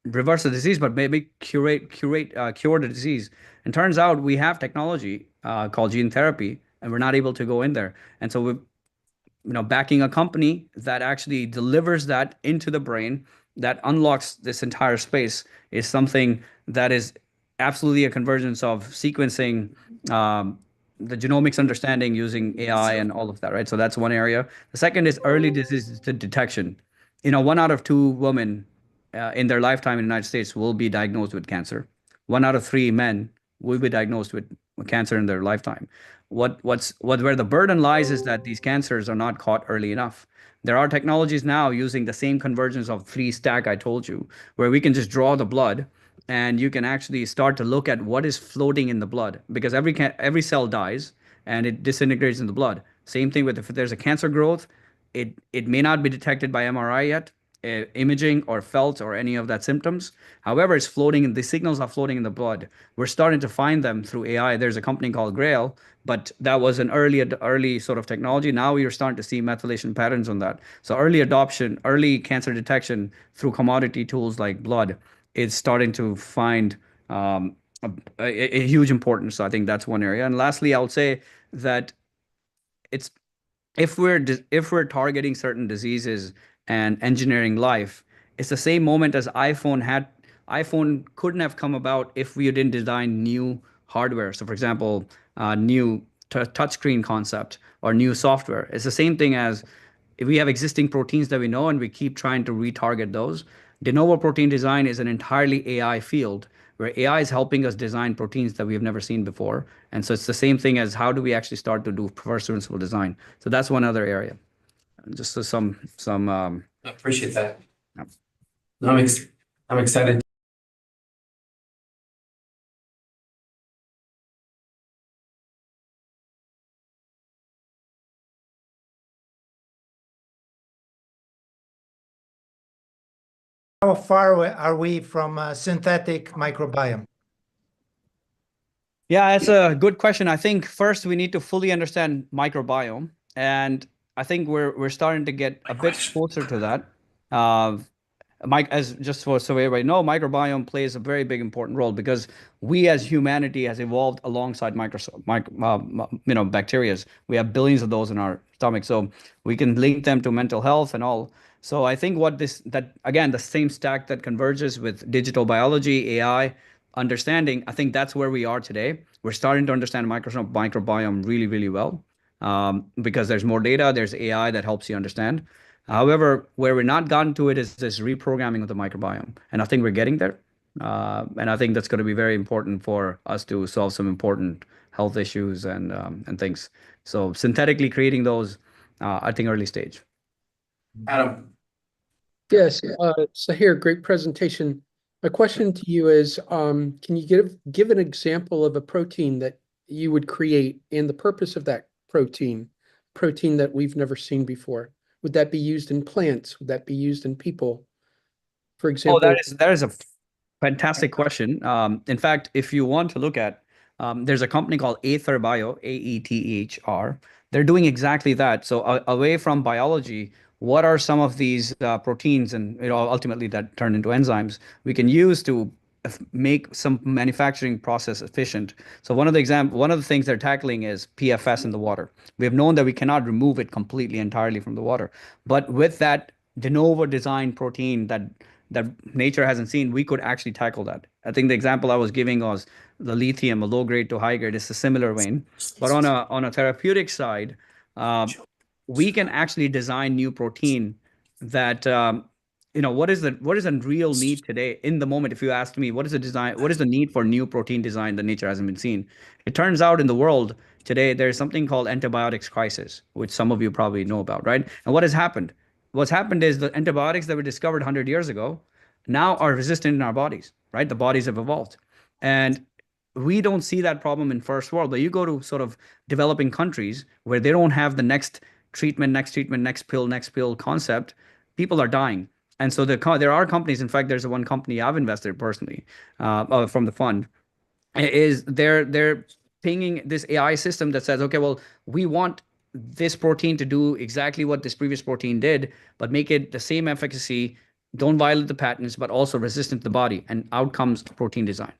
[SPEAKER 21] reverse the disease, but maybe cure the disease. And turns out we have technology called gene therapy, and we're not able to go in there. And so we're backing a company that actually delivers that into the brain, that unlocks this entire space, is something that is absolutely a convergence of sequencing, the genomics understanding using AI and all of that, right? So that's one area. The second is early disease detection. 1 out of 2 women in their lifetime in the United States will be diagnosed with cancer. 1 out of 3 men will be diagnosed with cancer in their lifetime. Where the burden lies is that these cancers are not caught early enough. There are technologies now using the same convergence of 3 stack I told you, where we can just draw the blood and you can actually start to look at what is floating in the blood, because every cell dies and it disintegrates in the blood. Same thing with if there's a cancer growth, it may not be detected by MRI yet, imaging or felt or any of that symptoms. However, it's floating and the signals are floating in the blood. We're starting to find them through AI. There's a company called Grail, but that was an early sort of technology. Now we are starting to see methylation patterns on that. So early adoption, early cancer detection through commodity tools like blood is starting to find a huge importance. So I think that's one area. And lastly, I would say that it's if we're targeting certain diseases and engineering life, it's the same moment as iPhone couldn't have come about if we didn't design new hardware. So for example, new touchscreen concept or new software. It's the same thing as if we have existing proteins that we know and we keep trying to retarget those. De novo protein design is an entirely AI field where AI is helping us design proteins that we have never seen before. And so it's the same thing as how do we actually start to do first principle design. So that's one other area. Just so
[SPEAKER 5] I appreciate that.
[SPEAKER 21] Yeah.
[SPEAKER 5] No, I'm excited.
[SPEAKER 3] How far are we from synthetic microbiome?
[SPEAKER 21] Yeah, that's a good question. I think first we need to fully understand microbiome, and I think we're starting to get a bit closer to that. As just for so everybody know, microbiome plays a very big important role because we as humanity has evolved alongside bacteria. We have billions of those in our stomach, so we can link them to mental health and all. So I think again, the same stack that converges with digital biology, AI, understanding, I think that's where we are today. We're starting to understand microbiome really, really well because there's more data, there's AI that helps you understand. However, where we're not gotten to it is this reprogramming of the microbiome. And I think we're getting there. And I think that's going to be very important for us to solve some important health issues and things. So synthetically creating those, I think early stage.
[SPEAKER 5] Adam.
[SPEAKER 18] Yes, Sahir, great presentation. My question to you is, can you give an example of a protein that you would create and the purpose of that protein that we've never seen before? Would that be used in plants? Would that be used in people? For example.
[SPEAKER 21] Oh, that is a fantastic question. In fact, if you want to look at, there's a company called Aether Bio, AETHR. They're doing exactly that. So away from biology, what are some of these proteins and ultimately that turn into enzymes we can use to make some manufacturing process efficient? So one of the things they're tackling is PFS in the water. We have known that we cannot remove it completely entirely from the water, but with that de novo design protein that nature hasn't seen, we could actually tackle that. I think the example I was giving was the lithium, a low grade to high grade. It's a similar vein, but on a therapeutic side, we can actually design new protein that what is the real need today in the moment? If you asked me, what is the need for new protein design that nature hasn't been seen? It turns out in the world today, there's something called antibiotics crisis, which some of you probably know about, right? And what has happened? What's happened is the antibiotics that were discovered 100 years ago now are resistant in our bodies, right? The bodies have evolved. And we don't see that problem in first world, but you go to sort of developing countries where they don't have the next treatment, next pill concept, people are dying. And so there are companies, in fact, there's one company I've invested personally from the fund, is they're pinging this AI system that says, okay, well, we want this protein to do exactly what this previous protein did, but make it the same efficacy, don't violate the patents, but also resistant to the body, and out comes protein design.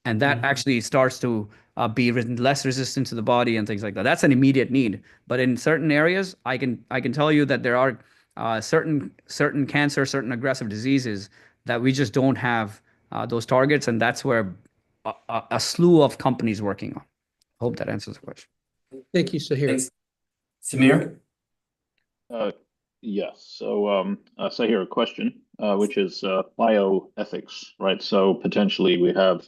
[SPEAKER 21] And that actually starts to be less resistant to the body and things like that. That's an immediate need. But in certain areas, I can tell you that there are certain cancer, certain aggressive diseases that we just don't have those targets, and that's where a slew of companies working on. Hope that answers the question.
[SPEAKER 18] Thank you, Sahir.
[SPEAKER 5] Thanks. Samir?
[SPEAKER 1] Yes. So here a question, which is bioethics, right? So potentially we have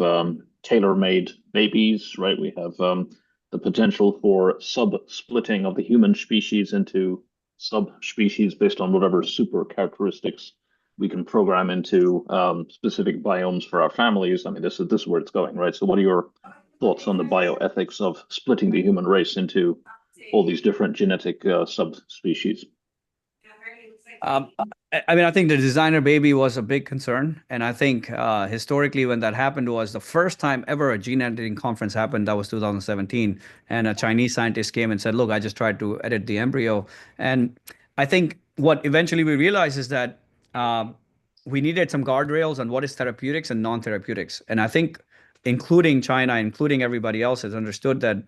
[SPEAKER 1] tailor-made babies, right? We have the potential for sub-splitting of the human species into subspecies based on whatever super characteristics we can program into specific biomes for our families. I mean, this is where it's going, right? So what are your thoughts on the bioethics of splitting the human race into all these different genetic subspecies?
[SPEAKER 21] I mean, I think the designer baby was a big concern. And I think historically, when that happened, was the first time ever a gene editing conference happened. That was 2017. And a Chinese scientist came and said, look, I just tried to edit the embryo. And I think what eventually we realized is that we needed some guardrails on what is therapeutics and non-therapeutics. And I think including China, including everybody else, has understood that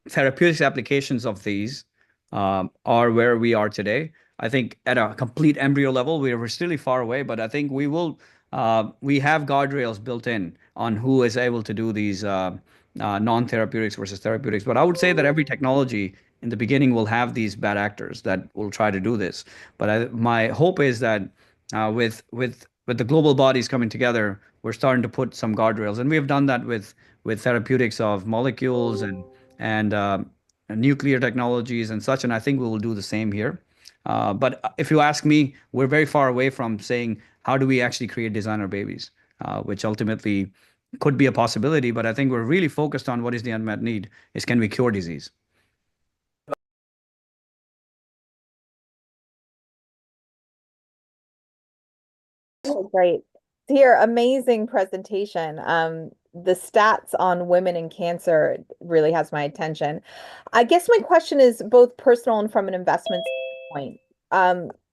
[SPEAKER 21] therapeutics applications of these are where we are today. I think at a complete embryo level, we're still far away, but I think we will. We have guardrails built in on who is able to do these non-therapeutics versus therapeutics. But I would say that every technology in the beginning will have these bad actors that will try to do this. But my hope is that with the global bodies coming together, we're starting to put some guardrails, and we have done that with therapeutics of molecules and nuclear technologies and such. And I think we will do the same here. But if you ask me, we're very far away from saying, how do we actually create designer babies, which ultimately could be a possibility. But I think we're really focused on what is the unmet need, is can we cure disease?
[SPEAKER 22] Great to hear. Amazing presentation. The stats on women in cancer really has my attention. I guess my question is both personal and from an investment standpoint.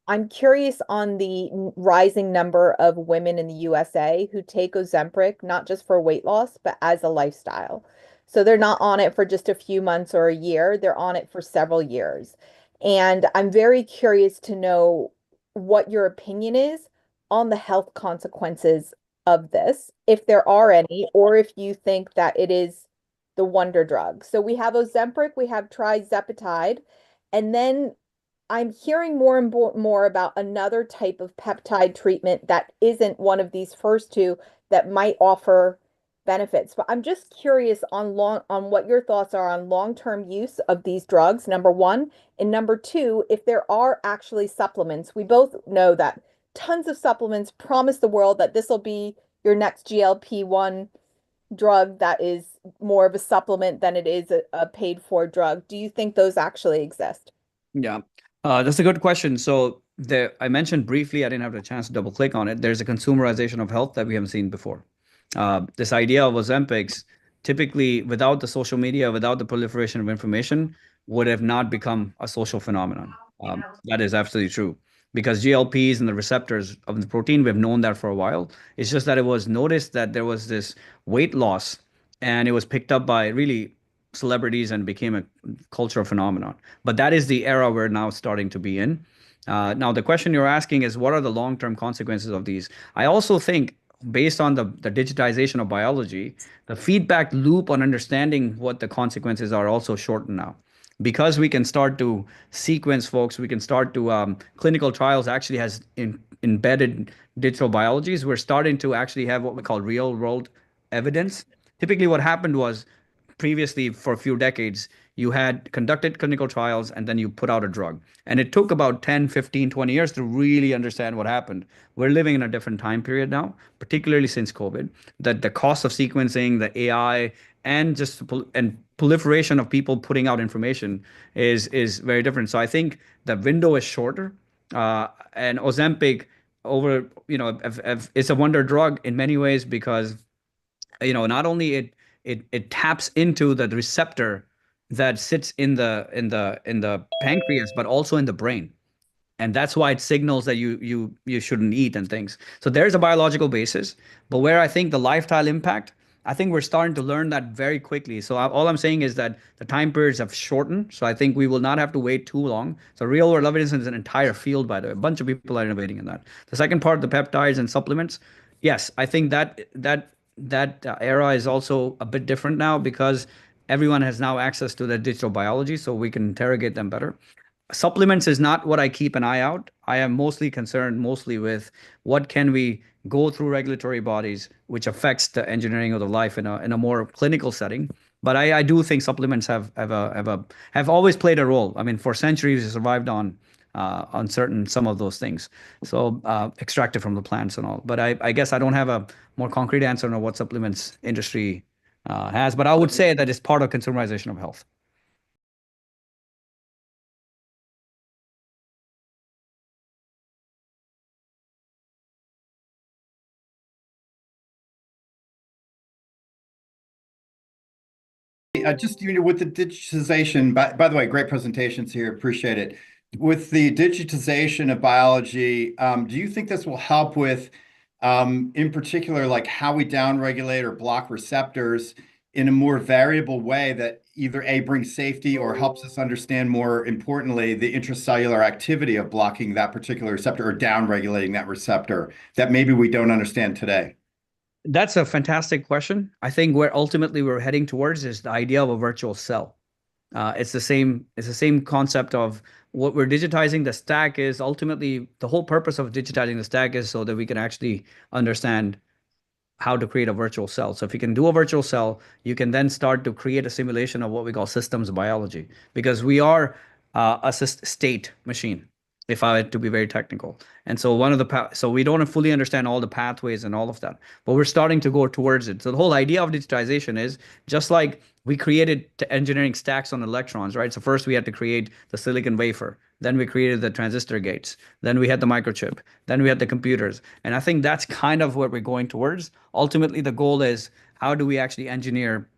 [SPEAKER 22] I'm curious on the rising number of women in the USA who take Ozempic, not just for weight loss, but as a lifestyle. So they're not on it for just a few months or a year, they're on it for several years. And I'm very curious to know what your opinion is on the health consequences of this, if there are any, or if you think that it is the wonder drug. So we have Ozempic, we have trizepatide, and then I'm hearing more and more about another type of peptide treatment that isn't one of these first two that might offer benefits. But I'm just curious on what your thoughts are on long-term use of these drugs, number one, and number two, if there are actually supplements. We both know that tons of supplements promise the world that this will be your next GLP-1 drug that is more of a supplement than it is a paid for drug. Do you think those actually exist?
[SPEAKER 21] Yeah, that's a good question. So I mentioned briefly, I didn't have the chance to double click on it. There's a consumerization of health that we haven't seen before. This idea of Ozempics, typically without the social media, without the proliferation of information, would have not become a social phenomenon. That is absolutely true. Because GLPs and the receptors of the protein, we've known that for a while. It's just that it was noticed that there was this weight loss and it was picked up by really celebrities and became a cultural phenomenon. But that is the era we're now starting to be in. Now, the question you're asking is, what are the long-term consequences of these? I also think, based on the digitization of biology, the feedback loop on understanding what the consequences are also shortened now. Because we can start to sequence folks, we can start to clinical trials actually has embedded digital biologies. We're starting to actually have what we call real world evidence. Typically what happened was previously for a few decades, you had conducted clinical trials and then you put out a drug. And it took about 10, 15, 20 years to really understand what happened. We're living in a different time period now, particularly since COVID, that the cost of sequencing, the AI, and just proliferation of people putting out information is very different. So I think the window is shorter. And Ozempic it's a wonder drug in many ways because not only it taps into the receptor that sits in the pancreas, but also in the brain. And that's why it signals that you shouldn't eat and things. So there's a biological basis, but where I think the lifestyle impact, I think we're starting to learn that very quickly. So all I'm saying is that the time periods have shortened. So I think we will not have to wait too long. So real world evidence is an entire field, by the way. A bunch of people are innovating in that. The second part, the peptides and supplements. Yes, I think that era is also a bit different now because everyone has now access to the digital biology, so we can interrogate them better. supplements is not what I keep an eye out. I am mostly concerned with what can we go through regulatory bodies, which affects the engineering of the life in a more clinical setting. But I do think supplements have always played a role. I mean, for centuries, we survived on some of those things. So extracted from the plants and all. But I guess I don't have a more concrete answer on what supplements industry has. But I would say that it's part of consumerization of health.
[SPEAKER 14] Just with the digitization, by the way, great presentations here. Appreciate it. With the digitization of biology, do you think this will help with, in particular, like how we downregulate or block receptors in a more variable way that either A, brings safety or helps us understand, more importantly, the intracellular activity of blocking that particular receptor or downregulating that receptor that maybe we don't understand today?
[SPEAKER 21] That's a fantastic question. I think where ultimately we're heading towards is the idea of a virtual cell. It's the same concept of what we're digitizing. The stack is ultimately the whole purpose of digitizing the stack is so that we can actually understand how to create a virtual cell. So if you can do a virtual cell, you can then start to create a simulation of what we call systems biology, because we are a state machine, if I were to be very technical. And so so we don't fully understand all the pathways and all of that, but we're starting to go towards it. So the whole idea of digitization is just like we created engineering stacks on electrons, right? So first we had to create the silicon wafer, then we created the transistor gates, then we had the microchip, then we had the computers. And I think that's kind of what we're going towards. Ultimately, the goal is how do we actually engineer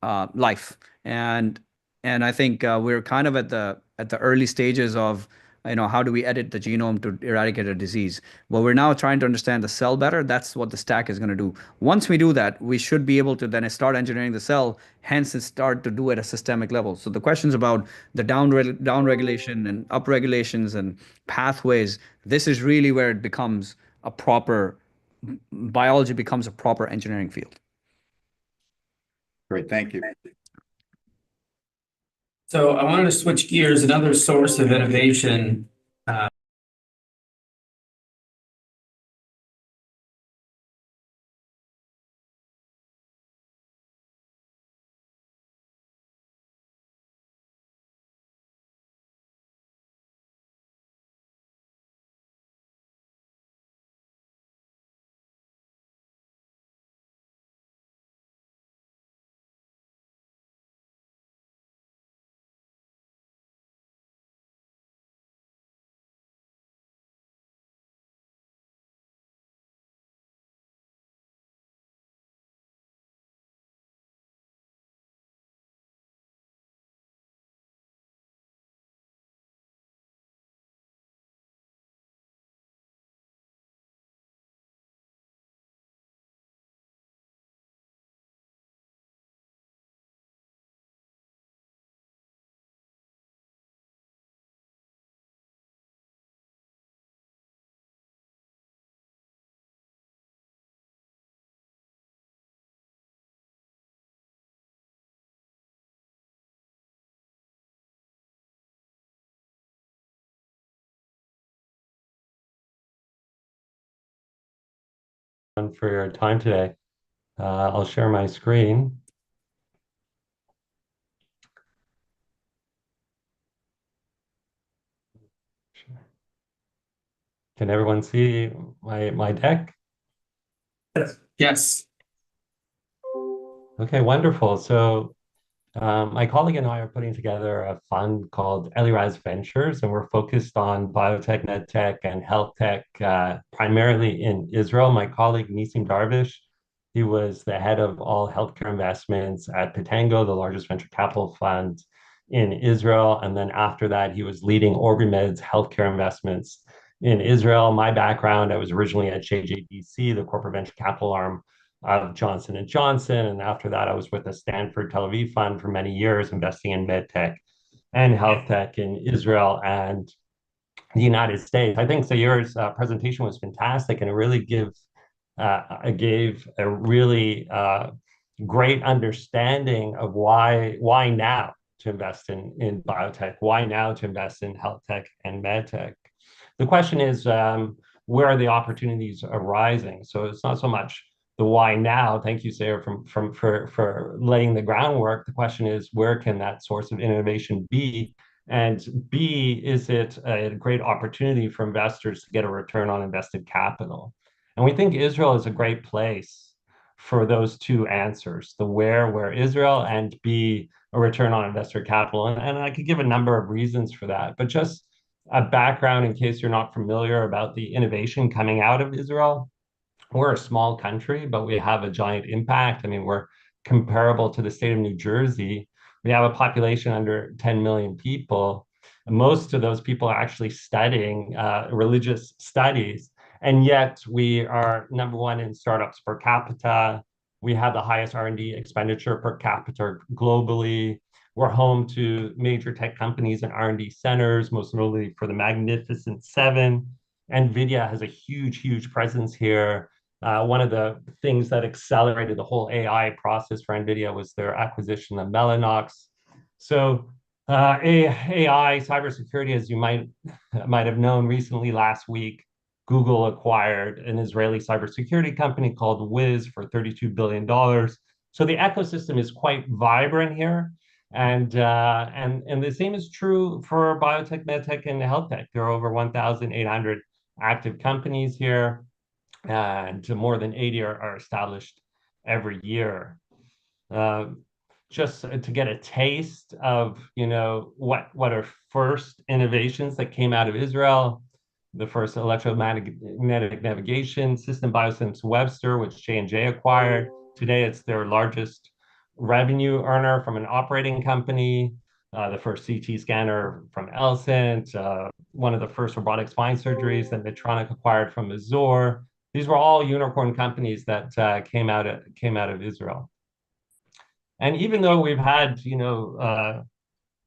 [SPEAKER 21] life? And I think we're kind of at the early stages of how do we edit the genome to eradicate a disease? Well, we're now trying to understand the cell better. That's what the stack is going to do. Once we do that, we should be able to then start engineering the cell, hence start to do it at a systemic level. So the questions about the downregulation and upregulations and pathways, this is really where it becomes a proper biology becomes a proper engineering field.
[SPEAKER 14] Great, thank you.
[SPEAKER 5] So I wanted to switch gears. Another source of innovation
[SPEAKER 4] for your time today. I'll share my screen. Can everyone see my deck?
[SPEAKER 5] Yes.
[SPEAKER 4] Okay, wonderful. So my colleague and I are putting together a fund called Eliraz Ventures, and we're focused on biotech, medtech, and health tech, primarily in Israel. My colleague Nisim Darvish, he was the head of all healthcare investments at Pitango, the largest venture capital fund in Israel. And then after that, he was leading OrbiMed's healthcare investments in Israel. My background, I was originally at JJDC, the corporate venture capital arm of Johnson & Johnson. And after that, I was with the Stanford Tel Aviv Fund for many years, investing in medtech and health tech in Israel and the United States. I think Sayur's presentation was fantastic, and it really gave a really great understanding of why now. to invest in biotech? Why now to invest in health tech and med tech? The question is, where are the opportunities arising? So it's not so much the why now. Thank you, Sarah, for laying the groundwork. The question is, where can that source of innovation be? And B, is it a great opportunity for investors to get a return on invested capital? And we think Israel is a great place for those two answers, the where Israel, and B, a return on investor capital. And I could give a number of reasons for that, but just a background in case you're not familiar about the innovation coming out of Israel. We're a small country, but we have a giant impact. I mean, we're comparable to the state of New Jersey. We have a population under 10 million people. Most of those people are actually studying religious studies. And yet we are number one in startups per capita. We have the highest R&D expenditure per capita globally. We're home to major tech companies and R&D centers, most notably for the Magnificent Seven. NVIDIA has a huge presence here. One of the things that accelerated the whole AI process for NVIDIA was their acquisition of Mellanox. So AI, cybersecurity, as you might have known recently last week, Google acquired an Israeli cybersecurity company called Wiz for $32 billion. So the ecosystem is quite vibrant here. And the same is true for biotech, medtech, and health tech. There are over 1,800 active companies here, and more than 80 are established every year. Just to get a taste of, what are first innovations that came out of Israel. The first electromagnetic navigation system, Biosims Webster, which J&J acquired. Today, it's their largest revenue earner from an operating company. The first CT scanner from Elsent, one of the first robotic spine surgeries that Medtronic acquired from Azure. These were all unicorn companies that came out of Israel. And even though we've had,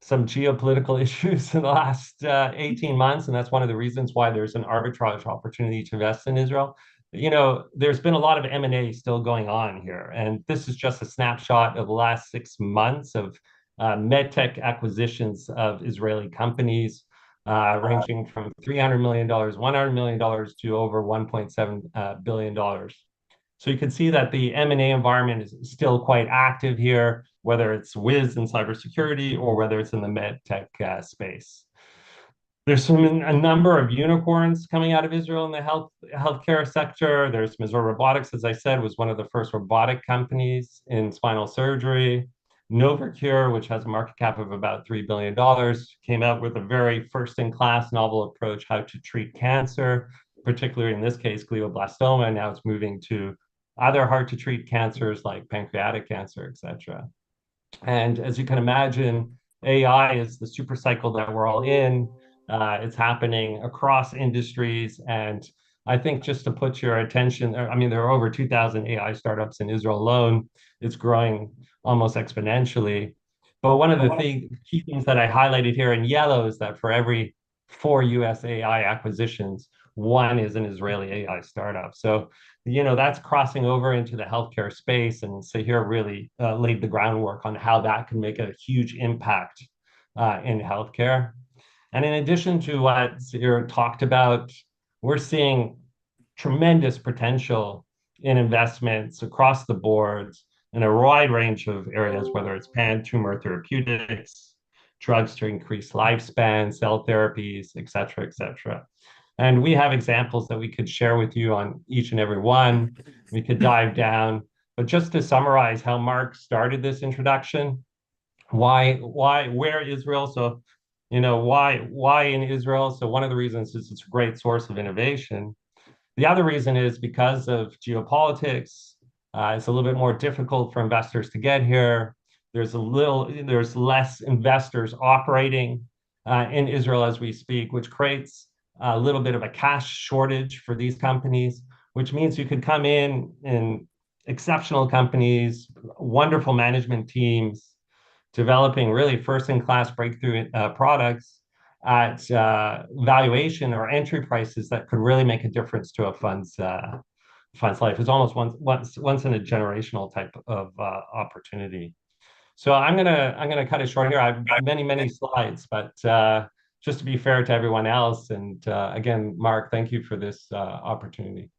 [SPEAKER 4] some geopolitical issues in the last 18 months, and that's one of the reasons why there's an arbitrage opportunity to invest in Israel, there's been a lot of M&A still going on here. And this is just a snapshot of the last 6 months of medtech acquisitions of Israeli companies, ranging from $300 million, $100 million to over $1.7 billion. So you can see that the M&A environment is still quite active here, whether it's Wiz in cybersecurity or whether it's in the med tech space. There's a number of unicorns coming out of Israel in the healthcare sector. There's Mazor Robotics, as I said, was one of the first robotic companies in spinal surgery. Novocure, which has a market cap of about $3 billion, came out with a very first-in-class novel approach how to treat cancer, particularly in this case, glioblastoma. Now it's moving to other hard-to-treat cancers like pancreatic cancer, etc. And as you can imagine, AI is the super cycle that we're all in. It's happening across industries. And I think just to put your attention, I mean, there are over 2,000 AI startups in Israel alone. It's growing almost exponentially. But one of the key things that I highlighted here in yellow is that for every 4 US AI acquisitions, 1 is an Israeli AI startup. So, that's crossing over into the healthcare space. And Sahir really laid the groundwork on how that can make a huge impact in healthcare. And in addition to what Sahir talked about, we're seeing tremendous potential in investments across the board in a wide range of areas, whether it's pan-tumor therapeutics, drugs to increase lifespan, cell therapies, et cetera, et cetera. And we have examples that we could share with you on each and every one. We could dive down. But just to summarize how Mark started this introduction, where Israel? So, why in Israel? So one of the reasons is it's a great source of innovation. The other reason is because of geopolitics. It's a little bit more difficult for investors to get here. There's less investors operating in Israel as we speak, which creates a little bit of a cash shortage for these companies, which means you could come in exceptional companies, wonderful management teams, developing really first-in-class breakthrough products at valuation or entry prices that could really make a difference to a fund's life. It's almost once in a generational type of opportunity. So I'm gonna cut it short here. I have many slides, but just to be fair to everyone else, and again, Mark, thank you for this opportunity.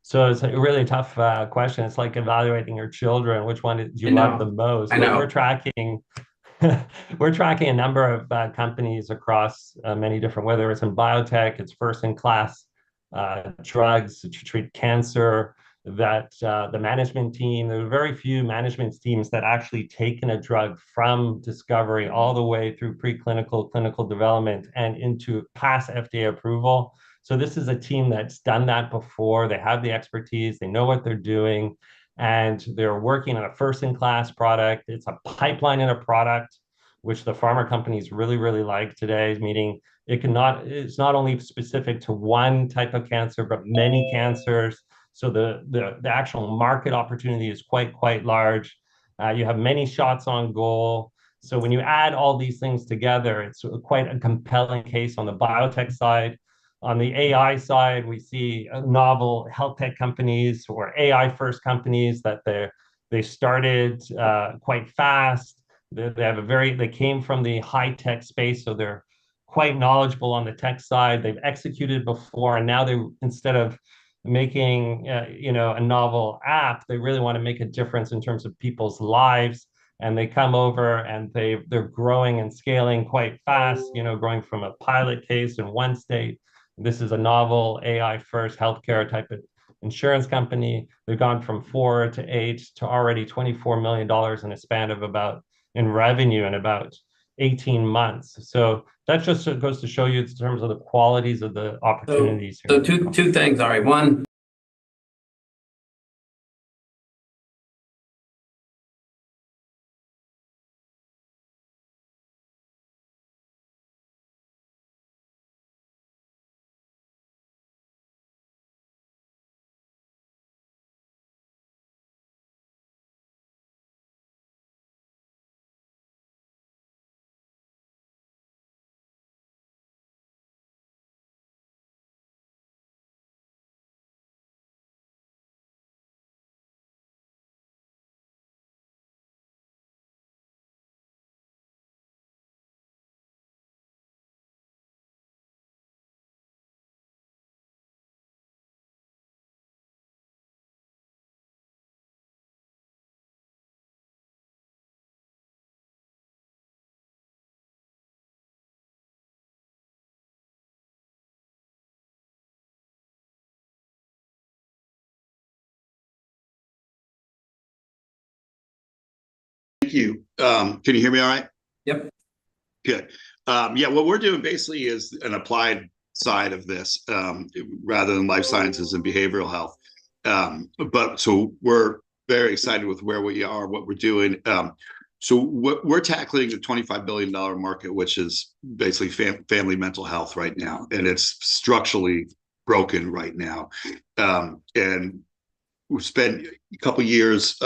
[SPEAKER 4] So it's a really tough question. It's like evaluating your children. Which one do you love the most?
[SPEAKER 5] I know.
[SPEAKER 4] We're tracking we're tracking a number of companies across many different, whether it's in biotech, it's first-in-class drugs to treat cancer, that the management team, there are very few management teams that actually taken a drug from discovery all the way through preclinical, clinical development, and into past FDA approval. So this is a team that's done that before. They have the expertise, they know what they're doing, and they're working on a first-in-class product. It's a pipeline in a product, which the pharma companies really like today, meaning it's not only specific to one type of cancer, but many cancers. So the actual market opportunity is quite large. You have many shots on goal. So when you add all these things together, it's quite a compelling case on the biotech side. On the AI side, we see novel health tech companies or AI first companies that they started quite fast. They came from the high tech space, so they're quite knowledgeable on the tech side. They've executed before, and now instead of making a novel app, they really want to make a difference in terms of people's lives. And they come over and they're growing and scaling quite fast, growing from a pilot case in one state. This is a novel AI first healthcare type of insurance company. They've gone from 4 to 8 to already $24 million in a span of in revenue in about 18 months. So that just goes to show you in terms of the qualities of the opportunities here.
[SPEAKER 5] So two things, all right. One,
[SPEAKER 6] Thank you. Can you hear me all right?
[SPEAKER 5] Yep.
[SPEAKER 6] Good. Yeah, what we're doing basically is an applied side of this rather than life sciences and behavioral health. But so we're very excited with where we are, what we're doing. So we're tackling a $25 billion market, which is basically family mental health right now. And it's structurally broken right now. And we've spent a couple years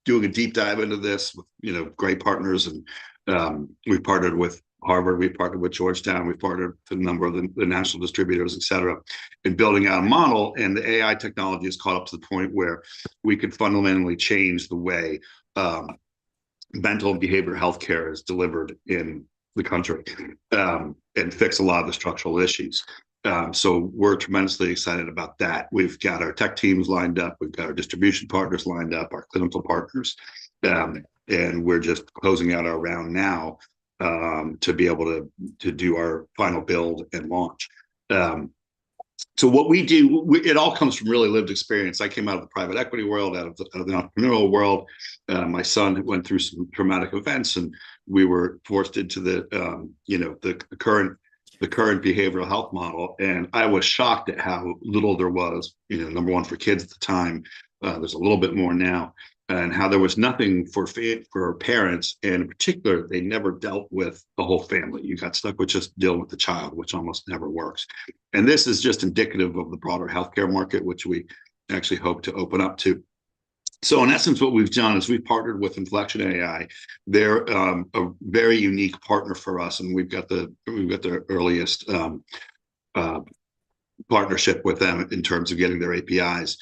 [SPEAKER 6] doing a deep dive into this with great partners, and we've partnered with Harvard, we've partnered with Georgetown, we've partnered with a number of the national distributors, et cetera, in building out a model. And the AI technology has caught up to the point where we could fundamentally change the way mental and behavioral health care is delivered in the country, and fix a lot of the structural issues. So we're tremendously excited about that. We've got our tech teams lined up. We've got our distribution partners lined up, our clinical partners. And we're just closing out our round now to be able to do our final build and launch. So what we do, it all comes from really lived experience. I came out of the private equity world, out of the entrepreneurial world. My son went through some traumatic events, and we were forced into the current behavioral health model. And I was shocked at how little there was. Number one, for kids at the time. There's a little bit more now, and how there was nothing for parents, and in particular, they never dealt with the whole family. You got stuck with just dealing with the child, which almost never works. And this is just indicative of the broader healthcare market, which we actually hope to open up to. So in essence, what we've done is we've partnered with Inflection AI. They're a very unique partner for us, and we've got the earliest partnership with them in terms of getting their APIs.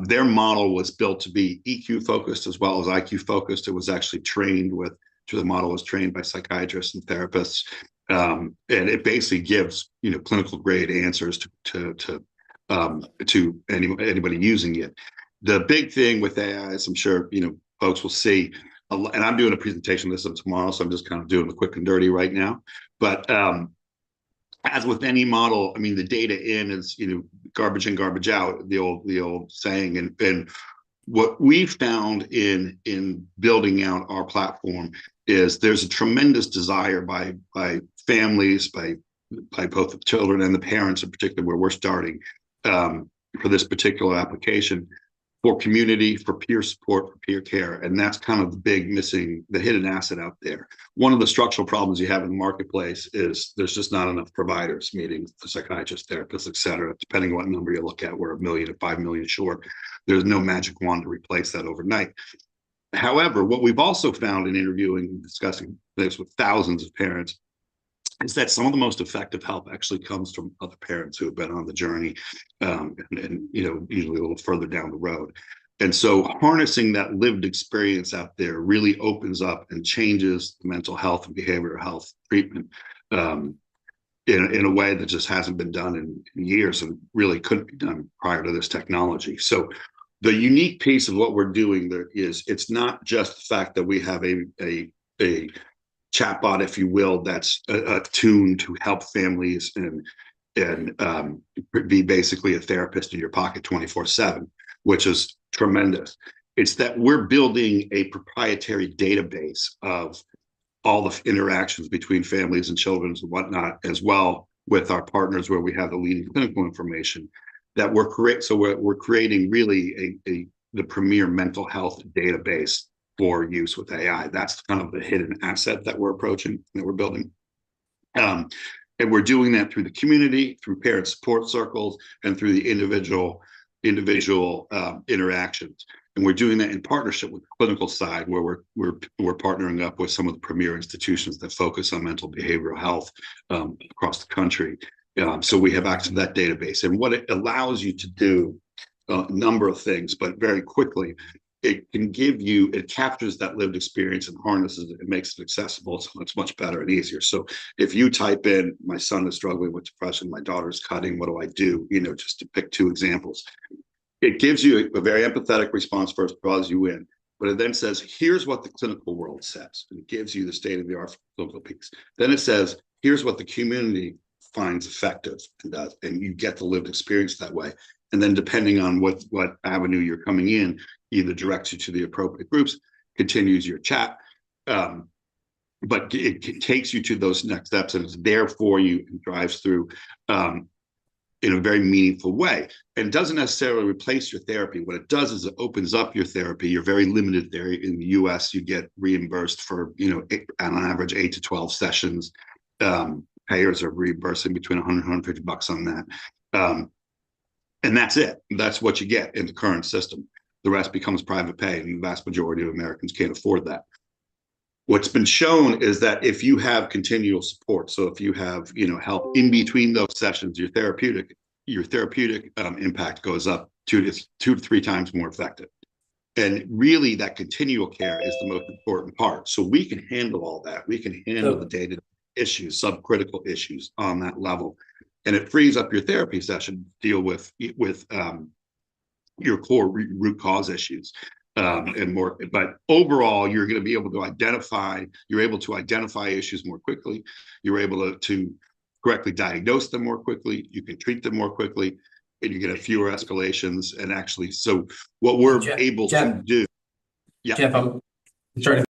[SPEAKER 6] Their model was built to be EQ focused as well as IQ focused. It was actually the model was trained by psychiatrists and therapists, and it basically gives clinical grade answers to anybody using it. The big thing with AI, as I'm sure folks will see, and I'm doing a presentation this tomorrow, so I'm just kind of doing the quick and dirty right now. But as with any model, I mean, the data in is garbage in, garbage out, the old saying. And what we found in building out our platform is there's a tremendous desire by families, by both the children and the parents in particular, where we're starting for this particular application, for community, for peer support, for peer care. And that's kind of the big missing, the hidden asset out there. One of the structural problems you have in the marketplace is there's just not enough providers, meaning the psychiatrists, therapists, et cetera. Depending on what number you look at, we're 1 million to 5 million short. There's no magic wand to replace that overnight. However, what we've also found in interviewing and discussing this with thousands of parents is that some of the most effective help actually comes from other parents who have been on the journey, and usually a little further down the road. And so harnessing that lived experience out there really opens up and changes the mental health and behavioral health treatment in a way that just hasn't been done in years, and really couldn't be done prior to this technology. So the unique piece of what we're doing there is, it's not just the fact that we have a chatbot, if you will, that's attuned to help families and be basically a therapist in your pocket 24/7, which is tremendous. It's that we're building a proprietary database of all the interactions between families and children and whatnot, as well with our partners, where we have the leading clinical information that we're creating really the premier mental health database for use with AI. That's kind of the hidden asset that we're approaching, that we're building. And we're doing that through the community, through parent support circles, and through the individual interactions. And we're doing that in partnership with the clinical side, where we're partnering up with some of the premier institutions that focus on mental behavioral health across the country. So we have access to that database. And what it allows you to do, a number of things, but very quickly, it captures that lived experience and harnesses it and makes it accessible, so it's much better and easier. So if you type in, my son is struggling with depression, my daughter's cutting, what do I do? Just to pick two examples. It gives you a very empathetic response first, draws you in, but it then says, here's what the clinical world says. And it gives you the state of the art clinical piece. Then it says, here's what the community finds effective and does, and you get the lived experience that way. And then depending on what avenue you're coming in, either directs you to the appropriate groups, continues your chat, but it takes you to those next steps, and it's there for you and drives through in a very meaningful way. And doesn't necessarily replace your therapy. What it does is it opens up your therapy. You're very limited there. In the US, you get reimbursed for, on average, 8 to 12 sessions. Payers are reimbursing between $100 and $150 on that. And that's it. That's what you get in the current system. The rest becomes private pay, and the vast majority of Americans can't afford that. What's been shown is that if you have continual support, so if you have help in between those sessions, your therapeutic impact goes up 2 to 3 times more effective. And really, that continual care is the most important part. So we can handle all that. We can handle the day-to-day issues, subcritical issues on that level. And it frees up your therapy session to deal with your core root cause issues and more. But overall, you're going to be able to identify. You're able to identify issues more quickly. You're able to correctly diagnose them more quickly, you can treat them more quickly, and you get fewer escalations. And actually, so what we're able to do. Yeah.
[SPEAKER 5] Jeff, I'm sorry.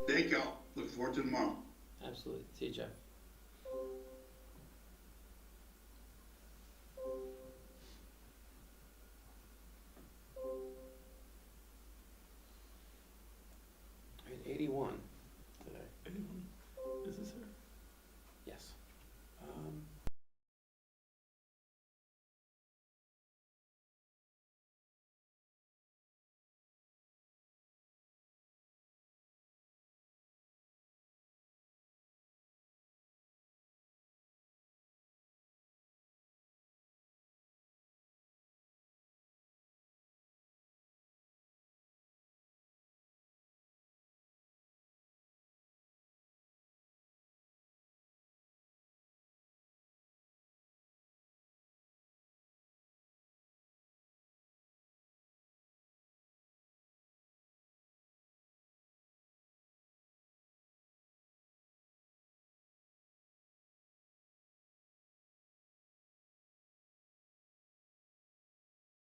[SPEAKER 6] Thank y'all. Look forward to tomorrow.
[SPEAKER 2] Absolutely. See you, Jeff.